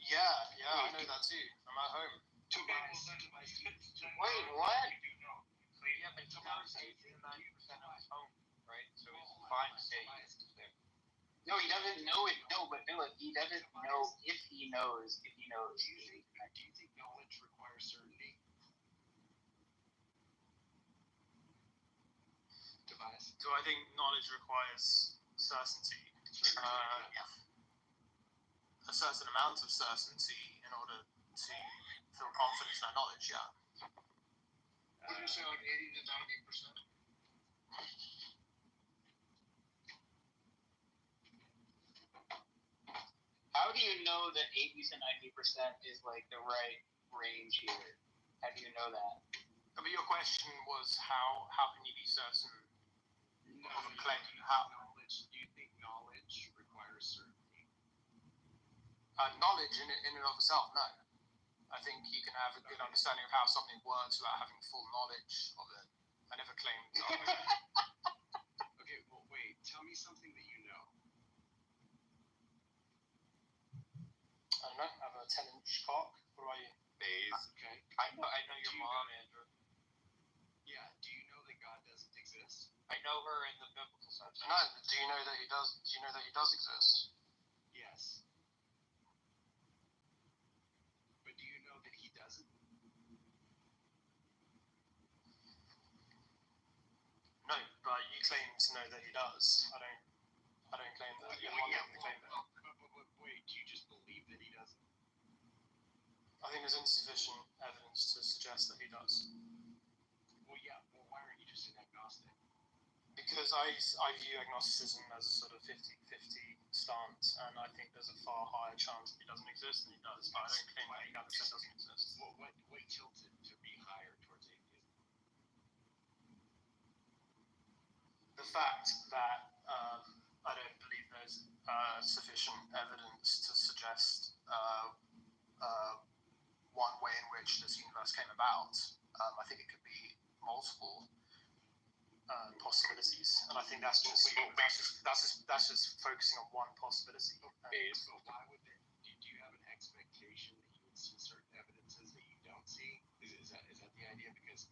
Yeah, I know that too. I'm at home. Two Bibles. Wait, what? You do know. Yeah, but he knows 80 to 90% of his home, right? So it's fine to say he is there. No, he doesn't know it. No, but Philip, he doesn't know if he knows. If he knows. Do you think knowledge requires certainty? Tobias? Do I think knowledge requires certainty? A certain amount of certainty in order to feel confident in that knowledge, yeah. Would you say like 80 to 90%? How do you know that 80 to 90% is like the right range here? How do you know that? But your question was how can you be certain No, of a do claim? you How think knowledge requires certainty? knowledge in and of itself, no. I think you can have a good understanding of how something works without having full knowledge of it. I never claimed. Okay, well, wait. Tell me something that you know. I don't know. I have a 10-inch cock. What about you? Okay. I know your mom, Andrew. Yeah. Do you know that God doesn't exist? I know her in the biblical sense. No. Do you know that he does? Do you know that he does exist? Yes. But do you know that he doesn't? No, but you claim to know that he does. I don't claim that. You're the one that claim that. But wait. Do you just believe that he doesn't? I think there's insufficient evidence to suggest that he does. Well, yeah. Well, why aren't you just an agnostic? Because I view agnosticism as a sort of 50-50 stance, and I think there's a far higher chance that he doesn't exist than he does. But I don't claim that he 100% doesn't exist. Well, what tilted to be higher towards atheism? The fact that I don't believe there's sufficient evidence to suggest one way in which this universe came about. I think it could be multiple possibilities, and I think that's just focusing on one possibility. So why would they? Do you have an expectation that you would see certain evidences that you don't see? Is that the idea? Because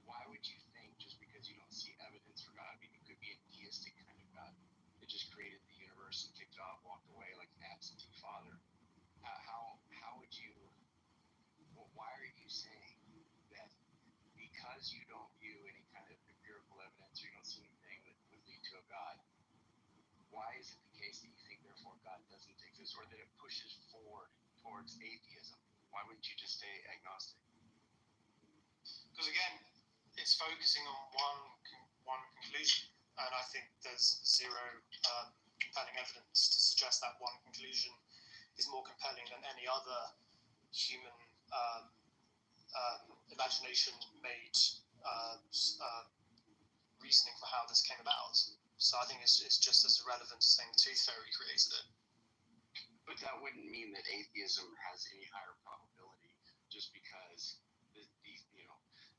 why would you think just because you don't see evidence for God? I mean, it could be a deistic kind of God that just created the universe and kicked it off, walked away like an absentee father. How would you? Well, why are you saying that because you don't view any kind of empirical evidence or you don't see anything that would lead to a God? Why is it the case that you think therefore God doesn't exist, or that it pushes forward towards atheism? Why wouldn't you just stay agnostic? Because again, it's focusing on one conclusion, and I think there's zero compelling evidence to suggest that one conclusion is more compelling than any other human imagination made reasoning for how this came about. So I think it's just as irrelevant as saying the tooth fairy created it. But that wouldn't mean that atheism has any higher probability just because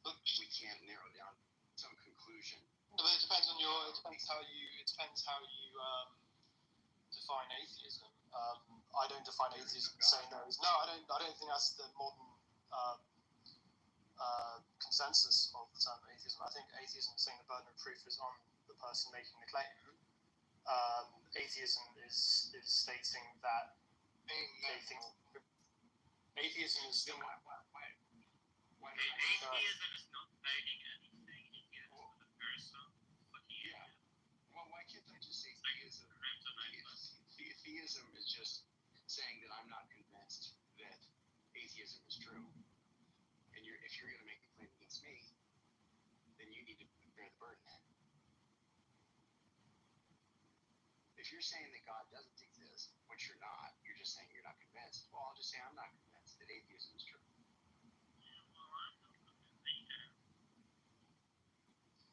we can't narrow down some conclusion. But it depends on how you define atheism. I don't define atheism saying there is no. I don't think that's the modern consensus of the term atheism. I think atheism is saying the burden of proof is on the person making the claim. Atheism is stating that they think atheism is. Why Atheism is not stating anything. Atheism is the person looking at it. Well, why can't I just say theism? Theism is just saying that I'm not convinced that atheism is true. And if you're going to make a claim against me, then you need to bear the burden. If you're saying that God doesn't exist, which you're not, you're just saying you're not convinced, well, I'll just say I'm not convinced that atheism is true.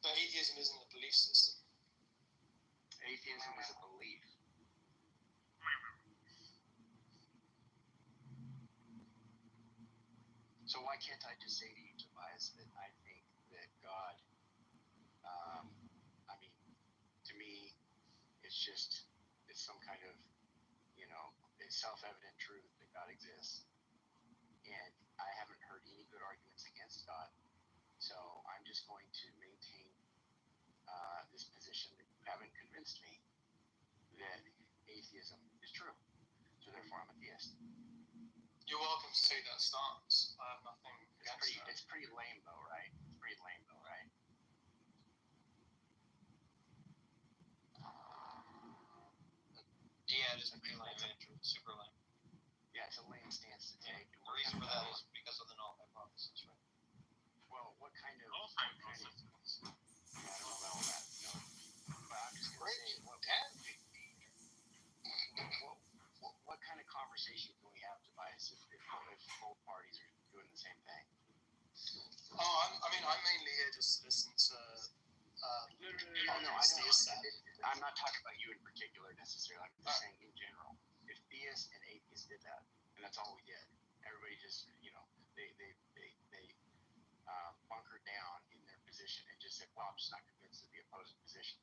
But atheism isn't a belief system. Atheism is a belief. So why can't I just say to you, Tobias, that I think that God, to me, it's some kind of, it's self-evident truth that God exists. And I haven't heard any good arguments against God. So I'm just going to maintain this position that you haven't convinced me that atheism is true. So therefore, I'm a theist. You're welcome to take that stance. I have nothing against that. It's pretty lame, though, right? Yeah, it is pretty lame, Andrew. Super lame. Yeah, it's a lame stance to take. The reason for that is because of the null hypothesis, right? Well, what kind of? Null hypothesis. Yeah, I don't know about all that. No, but I'm just gonna say, what kind of conversation can we have, Tobias, if both parties are doing the same thing? I'm mainly here just to listen to. I'm not talking about you in particular necessarily. I'm just saying in general. If theists and atheists did that, and that's all we did, everybody just, they bunkered down in their position and just said, well, I'm just not convinced of the opposing position.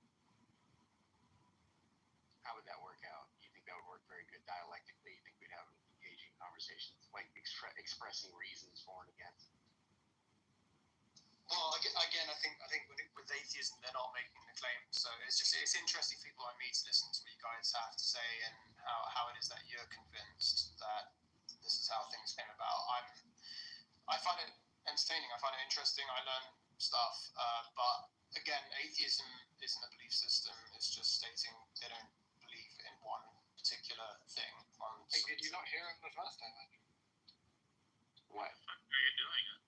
How would that work out? Do you think that would work very good dialectically? You think we'd have engaging conversations, like expressing reasons for and against? Well, again, I think with atheism, they're not making the claim. So it's interesting for people like me to listen to what you guys have to say and how it is that you're convinced that this is how things came about. I find it entertaining. I find it interesting. I learn stuff. But again, atheism isn't a belief system. It's just stating they don't believe in one particular thing. Hey, did you not hear him the first time, Andrew? What? Are you doing it?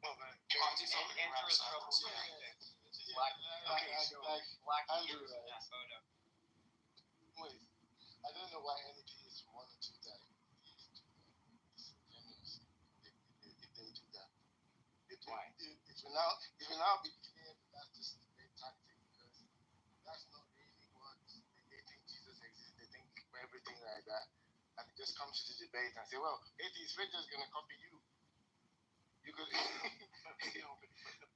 Well, man. Andrew's trouble. Black Andrew, photo. Wait, I don't know why any atheists want to do that. If they do that. Why? It will now be clear that that's just a tactic, because that's not really what they think Jesus exists. They think everything like that. And they just come to the debate and say, well, atheists, we're just going to copy you. You could. But the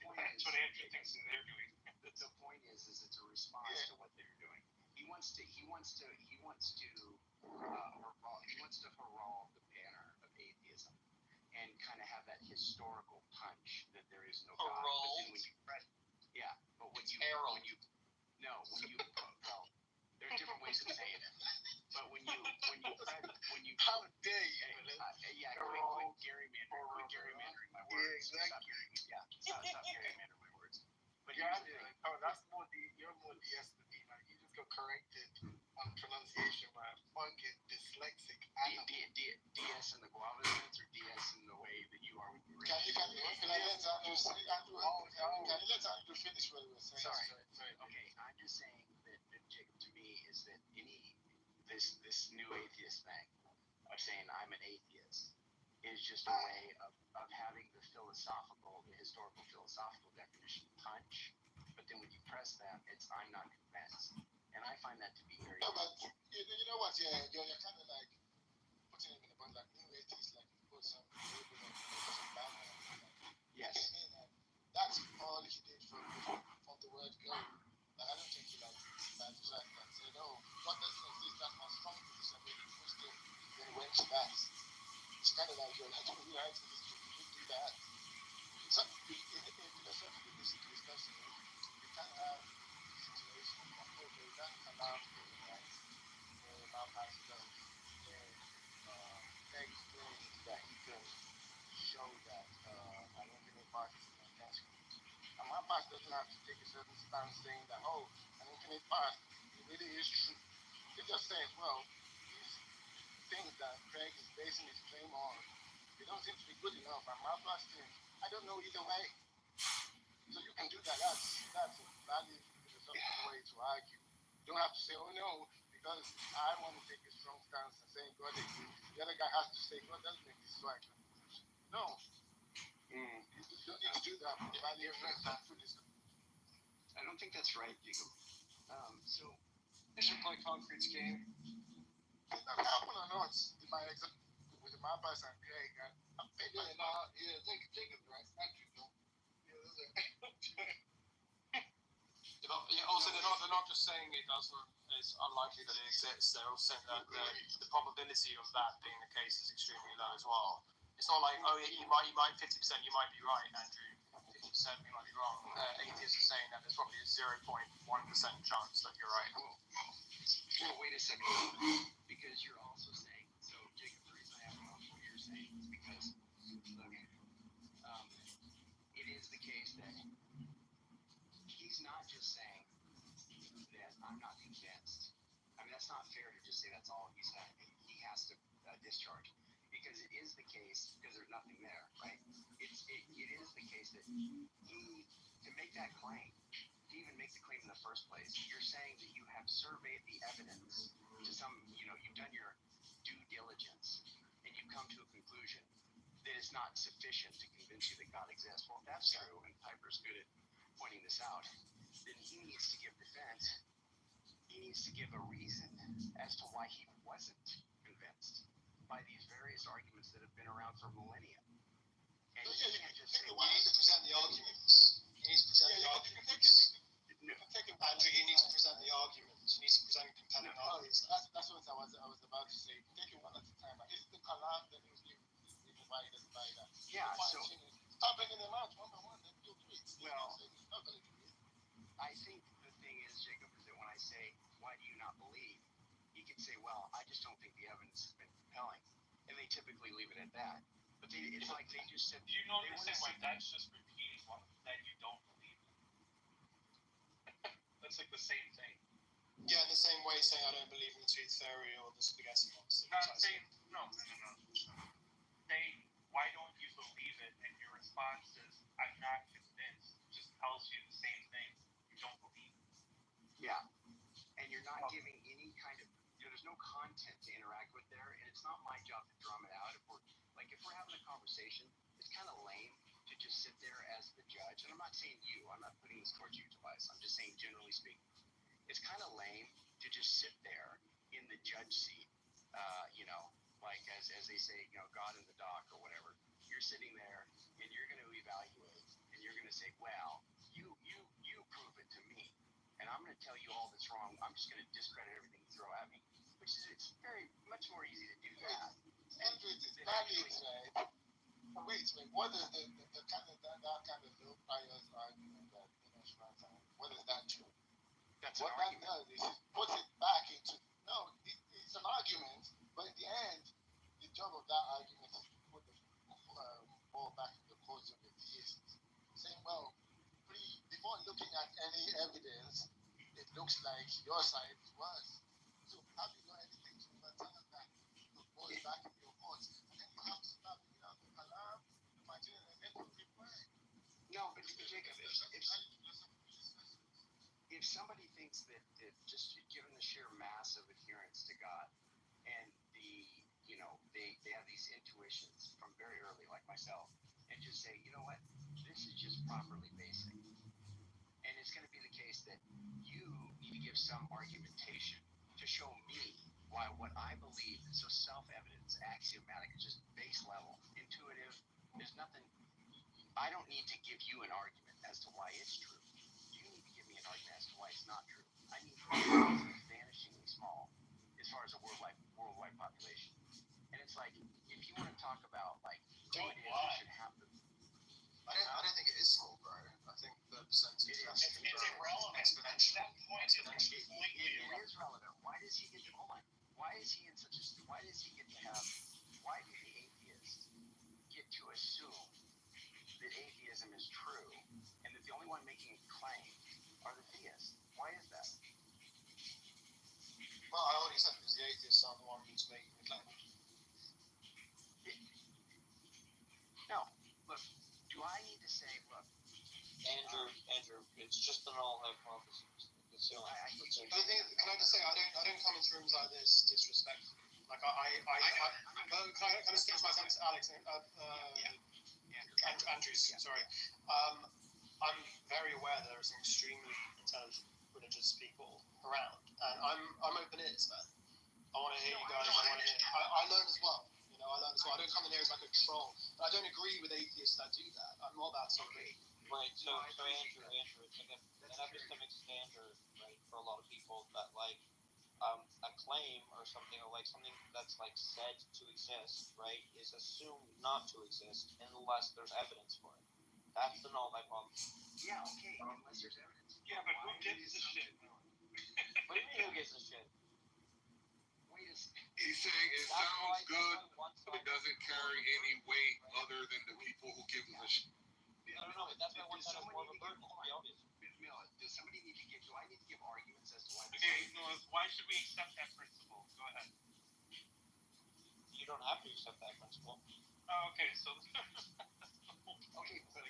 point That's what Andrew thinks they're doing. The point is it's a response to what they're doing. He wants to herald the banner of atheism and kind of have that historical punch that there is no God. But then when you press, but when you there are different ways of saying it. But when you How dare you? Quit gerrymandering my words. Yeah, exactly. Stop gerrymandering my words. But that's more you're more DS than me. Like, you just got corrected on pronunciation by a fucking dyslexic animal. DS in the guava sense or DS in the way that you are with your Can you let Andrew finish what he was saying? Sorry. Okay, I'm just saying that to me is that this new atheist thing of saying I'm an atheist is just a way of having the historical philosophical definition punch, but then when you press that, it's I'm not convinced. And I find that to be very No, but you know what? You're kind of like putting him in a bunch like new atheists, like you put some banner. Yes. That's all he did from the word go. Like, I don't think he like bad fact and said, oh, God doesn't exist. That's my strong position. But he pushed it, then went to that. It's kind of like you're like, oh, right, you didn't do that. So in philosophical discussion, you can't have situations like, okay, that's allowed to be right. Bypass does. Explain that he can show that an infinite part is an intense. And my part doesn't have to take a certain stance saying that, oh, an infinite part, it really is true. It just says, well, these things that Craig is basing his claim on, they don't seem to be good enough. And my part thing, I don't know either way. So you can do that. That's a valid philosophical way to argue. You don't have to say, oh no, because I want to take a strong stance and say God exists. The other guy has to say God doesn't exist, so I can. No. You don't need to do that. I don't think that's right, Jacob. So They should play Concrete's game. It's not happen or not. My example with the Mapas and Craig, I'm thinking now, Jacob, right? Andrew, no. Also, they're not just saying it doesn't. It's unlikely that it exists. They're also saying that the probability of that being the case is extremely low as well. It's not like, oh, you might 50%, you might be right, Andrew. 50% you might be wrong. Atheists are saying that there's probably a 0.1% chance that you're right. Well, wait a second, because you're also saying, so Jacob, the reason I have a problem with what you're saying is because, look, it is the case that he's not just saying that I'm not convinced. I mean, that's not fair to just say that's all he's saying. He has to discharge, because it is the case, because there's nothing there, right? It is the case that he, to make that claim, to even make the claim in the first place, you're saying that you have surveyed the evidence to some, you've done your due diligence, and you've come to a conclusion that it's not sufficient to convince you that God exists. Well, if that's true, and Piper's good at pointing this out, then he needs to give defense. He needs to give a reason as to why he wasn't convinced by these various arguments that have been around for millennia. And you can't just say, He needs to present the arguments. He needs to present the arguments. Andrew, you need to present the arguments. You need to present compelling arguments. That's what I was about to say. Taking one at a time. Is the Kalam that is why he doesn't buy that? Yeah, so start bringing them out one by one and do it. Well, I think the thing is, Jacob, is that when I say, why do you not believe? He can say, well, I just don't think the evidence has been compelling. And they typically leave it at that. But it's like they just said, Do you know the same way that's just repeating one that you don't believe? That's like the same thing. Yeah, in the same way saying I don't believe in the tooth fairy or the spaghetti monster. No. Say, why don't you believe it? And your response is, I'm not convinced. It just tells you the same thing. You don't believe it. Yeah. And you're not giving any kind of, there's no content to interact with there, and it's not my job to drum it out. If we're having a conversation, it's kind of lame to just sit there as the judge. And I'm not saying you, I'm not putting this towards you, Tobias. I'm just saying, generally speaking, it's kind of lame to just sit there in the judge seat, like as they say, God in the dock or whatever. You're sitting there and you're going to evaluate and you're going to say, well, you prove it to me, and I'm going to tell you all that's wrong. I'm just going to discredit everything you throw at me, which is, it's very much more easy to do that. Andrew, wait, what is the kind of that kind of low bias argument that what is that true? That's what an that argument. does is it puts it back into it's an argument, but in the end, the job of that argument is to put the ball back in the courts of the theists, saying, well, before looking at any evidence, it looks like your side is worse. So have you got anything to overturn that? The ball is back in your courts, and then you have to start looking at the Kalam, the Martin, and then you keep going. No, but Jacob, if somebody thinks that just given the sheer mass of adherence to God, and they have these intuitions from very early, like myself, and just say, you know what, this is just properly basic, and it's going to be the case that you need to give some argumentation to show me why what I believe is so self-evident, it's axiomatic, it's just base level, intuitive. There's nothing. I don't need to give you an argument as to why it's true. You need to give me an argument as to why it's not true. I need to be vanishingly small as far as a worldwide population. And it's like, if you want to talk about like who it is that should happen. I don't think it is small, bro. I think the percentage is actually irrelevant. exponential. At that point, It is relevant. Why does he get to why does he get to have, why did the atheist get to assume that atheism is true and that the only one making a claim are the theists? Why is that? Well, I already said because the atheists are the one who's making the claim. No, look, do I need to say, look, Andrew, it's just an null hypothesis. But the thing, can I just say, I don't come into rooms like this disrespectfully. Like can I excuse myself to Alex? Andrews, sorry. I'm very aware there are some extremely intelligent religious people around, and I'm open ears, man. I want to hear you guys. I learn as well. I learn as well. I don't come in here as like a troll, but I don't agree with atheists that do that. I'm not that sort of. Right. So Andrew, it's like an epistemic standard, right, for a lot of people that like a claim or something, or like something that's like said to exist, right, is assumed not to exist unless there's evidence for it. That's the null hypothesis. Yeah, okay, unless there's evidence. Yeah, but who gives a shit? What do you mean who gives a shit? Wait a second. He's saying it sounds good, but it doesn't carry any weight other than the people who give a shit. No, that's why one side is more of a burden, to be honest. Does somebody need to give? Do I need to give arguments as to why? Okay, no, why should we accept that principle? Go ahead. You don't have to accept that principle. Oh, okay, so Okay, but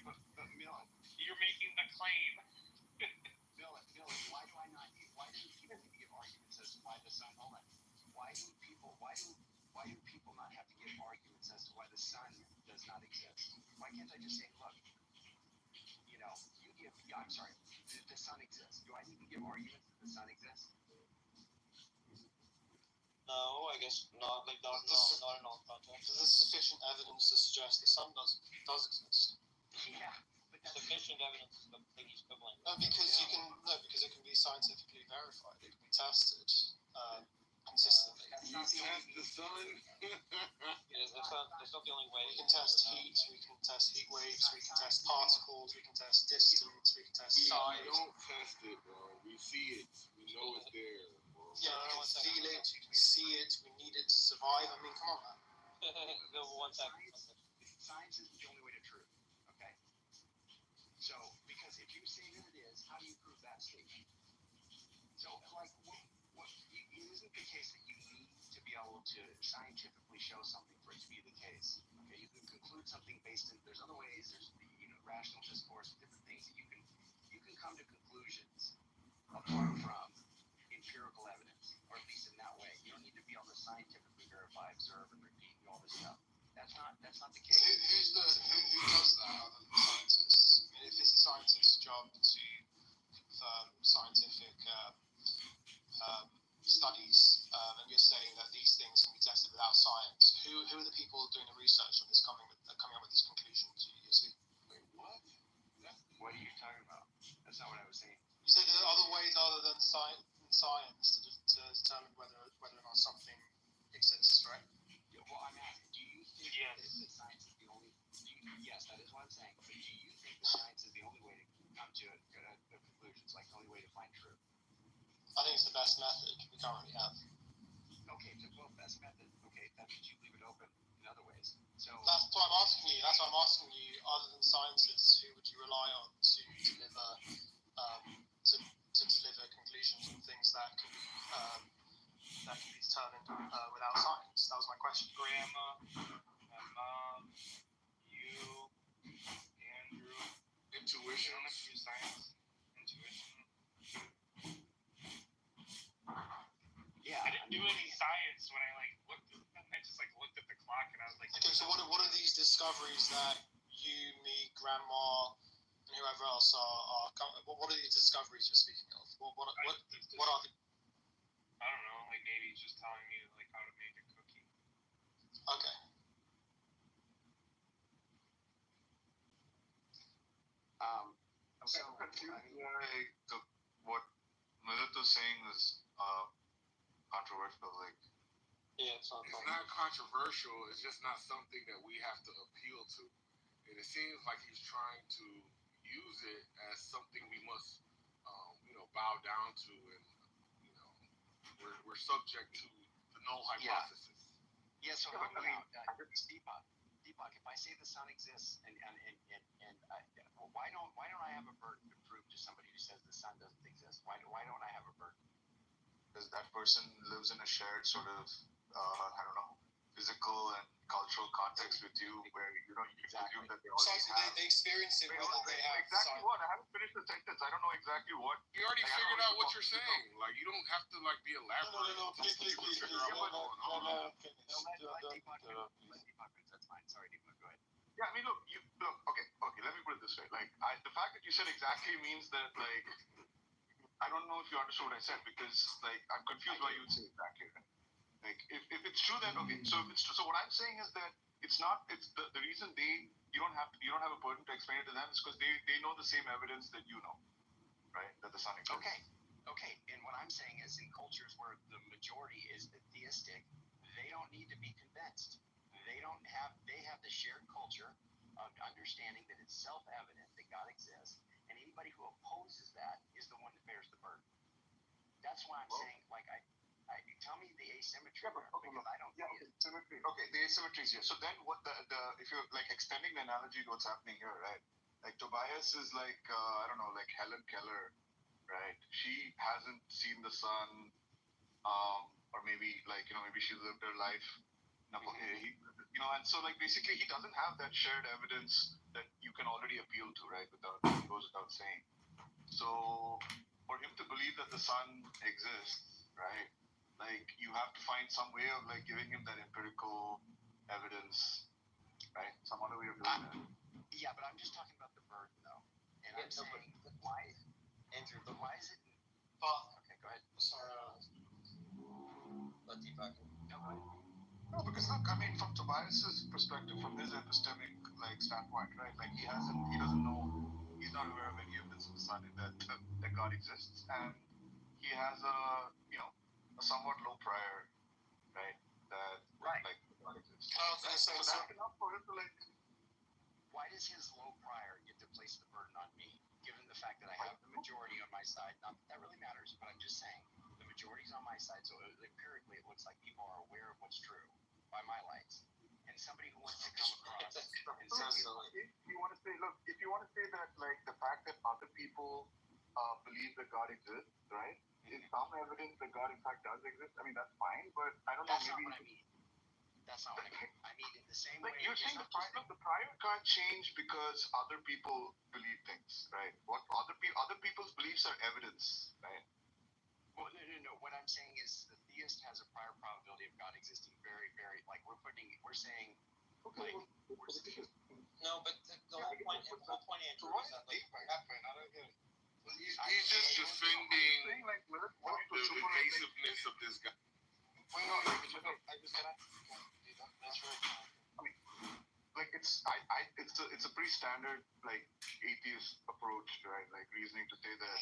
Milan, you're making the claim. Milan, why do I not? Why do people need to give arguments as to why the sun? Hold on. Why do people not have to give arguments as to why the sun does not exist? Why can't I just say, look, you know, you give? Yeah, I'm sorry. The sun exists. Do I need to give arguments that the sun exists? No, I guess not. Like not in all contexts. There's sufficient evidence to suggest the sun does exist. Yeah, but that's Sufficient evidence is the thing he's quibbling. Because it can be scientifically verified. It can be tested consistently. You test the sun. That's not the only way. We can test heat. We can test heat waves. We can test particles. We can test distance. We can test We size. don't test it, bro. We see it. We know it's there, bro. Yeah, we can feel it. We can see it. We need it to survive. I mean, come on, man. The one second. Science is the only way to truth. Okay. So, because if you say that it is, how do you prove that statement? So, like, it isn't the case that you need to be able to scientifically show something for it to be the case. Okay, you can conclude something based in. There's other ways. There's rational discourse, different things that you can come to conclusions apart from empirical evidence, or at least in that way. You don't need to be able to scientifically verify, observe, and repeat and all this stuff. That's not the case. Who does that other than scientists? I mean, if it's a scientist's job to confirm scientific studies, and you're saying that these things can be tested without science, who are the people doing the research on this coming up with these conclusions? You see? Wait, what? What are you talking about? That's not what I was saying. You said there are other ways other than science to determine whether or not something exists, right? Yeah, well, I'm asking, do you think that science is the only? Yes, that is what I'm saying. But do you think that science is the only way to come to conclusions, like the only way to find truth? I think it's the best method we currently have. Okay, well, best method. Okay, that means you leave it open in other ways. So that's what I'm asking you. That's what I'm asking you. Other than scientists, who would you rely on to deliver to deliver conclusions on things that can be determined without science? That was my question. Grandma, my mom, you, Andrew. Intuition. Science. Intuition. yeah, I didn't do any science when I looked at looked at the clock and I was like, okay, so what are these discoveries that you, me, Grandma, and whoever else are what are these discoveries you're speaking of? What are the? I don't know, maybe it's just telling me how to make a cookie. Okay. So what Millet was saying is controversial. Yeah, it's not controversial. It's just not something that we have to appeal to, and it seems like he's trying to use it as something we must, bow down to, and we're subject to the null hypothesis. Yeah. So Deepak, if I say the sun exists, and why don't I have a burden to prove to somebody who says the sun doesn't exist? Why don't I have a burden? Because that person lives in a shared sort of physical and cultural context with you, where you presume that they already have. They experience it whether they have exactly what. I haven't finished the sentence. I don't know exactly what. You already figured out what you're saying. You don't have to be elaborate. No, please. Figure out what's going on. That's fine. Sorry, Deepak, go ahead. Yeah, I mean, look. Okay. Let me put it this way. The fact that you said exactly means that I don't know if you understood what I said, because I'm confused why you would say exactly. If it's true, then okay. So if it's true, so what I'm saying is that it's not. It's the reason you don't have a burden to explain it to them is because they know the same evidence that you know, right? That the sun exists. Okay. Okay, and what I'm saying is in cultures where the majority is theistic, they don't need to be convinced. They have the shared culture of understanding that it's self-evident that God exists, and anybody who opposes that is the one that bears the burden. That's why I'm saying, like, I tell me the asymmetry there, because I don't see it. Symmetry. Okay, the asymmetry is here. So then, what the if you're like extending the analogy to what's happening here, right? Like Tobias is like I don't know, like Helen Keller, right? She hasn't seen the sun, or maybe like maybe she lived her life, and so like basically he doesn't have that shared evidence that you can already appeal to, right? Goes without saying. So for him to believe that the sun exists, right? Like you have to find some way of like giving him that empirical evidence, right? Some other way of doing that. Yeah, but I'm just talking about the burden though, and I'm saying why, Andrew? But why is it? Okay, go ahead. Sorry. Let Deepak. No, because look, I mean, from Tobias's perspective, from his epistemic like standpoint, right? Like he doesn't know, he's not aware of any evidence in the sun that God exists, and he has a somewhat low prior, right? That like God exists. So that's enough for him to like. Why does his low prior get to place the burden on me, given the fact that I have the majority on my side? Not that that really matters, but I'm just saying the majority's on my side, so empirically it looks like people are aware of what's true by my lights. And somebody who wants to come across and say, if you want to say that like the fact that other people believe that God exists, right? Is some evidence that God in fact does exist. I mean that's fine, but I don't know. That's not what I mean. That's not what I mean. I mean in the same way. You're saying the prior can't change because other people believe things, right? What other people's beliefs are evidence, right? Well, no. What I'm saying is the theist has a prior probability of God existing. Very, very like we're saying. Okay. No, but the whole point, Andrew, is that like I don't get it. He's just defending the invasiveness of this guy. Like it's a pretty standard like atheist approach, right? Like reasoning to say that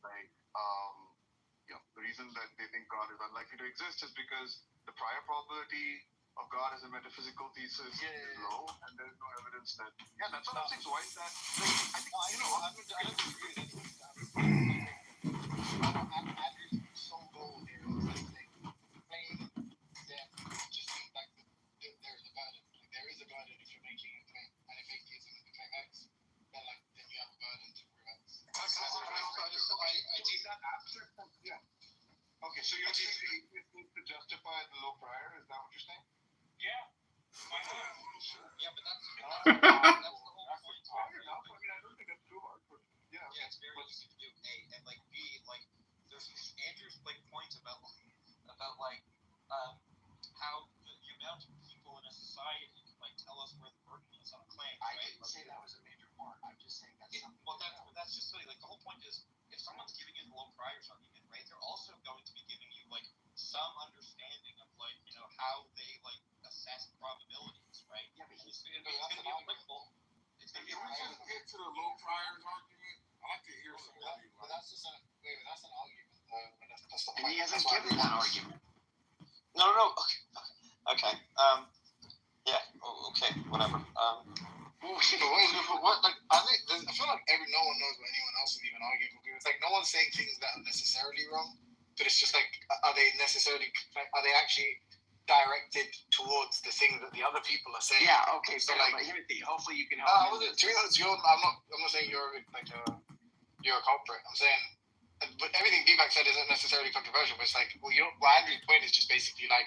like the reason that they think God is unlikely to exist is because the prior probability of God as a metaphysical thesis is low, and there's no evidence that. Yeah, that's what I'm saying. So why is that? Like, I think I don't agree with any of that. Andrew's sole goal here is like claim that just means like there's a burden. Like, there is a burden if you're making a claim, and if atheism is the claim X, then you have a burden to prove X. I do that abstract. Yeah. Okay, so you're saying the atheist needs to justify the low prior? Is that what you're saying? Yeah. Why not? yeah, but that's the whole point. Fair enough. I mean, I don't think that's too hard, but yeah. Yeah, it's very easy to do. A and like B, like there's Andrew's like point about like how the amount of people in a society can like tell us where the burden is on a claim. I right? didn't say that was a major part. I'm just saying that's something. Well, that's just silly. Like the whole point is, if someone's giving you the low priors argument, right, they're also going to be giving you like some understanding of like how they like assess probabilities, right? Yeah, but it's going to be applicable. It's going to be Can we just get to the low priors argument? I like to hear somebody. But that's just that's an argument. That's the And he hasn't given that argument. No. Okay. Yeah. Okay. Whatever. But what? Like, I feel like no one knows what anyone else is even arguing for. It's like no one's saying things that are necessarily wrong, but it's just like, are they actually directed towards the thing that the other people are saying? Yeah. Okay. So But Timothy, hopefully you can help. To be honest, I'm not saying you're like you're a culprit. I'm saying, but everything Deepak said isn't necessarily controversial. But it's like, well, Andrew's point is just basically like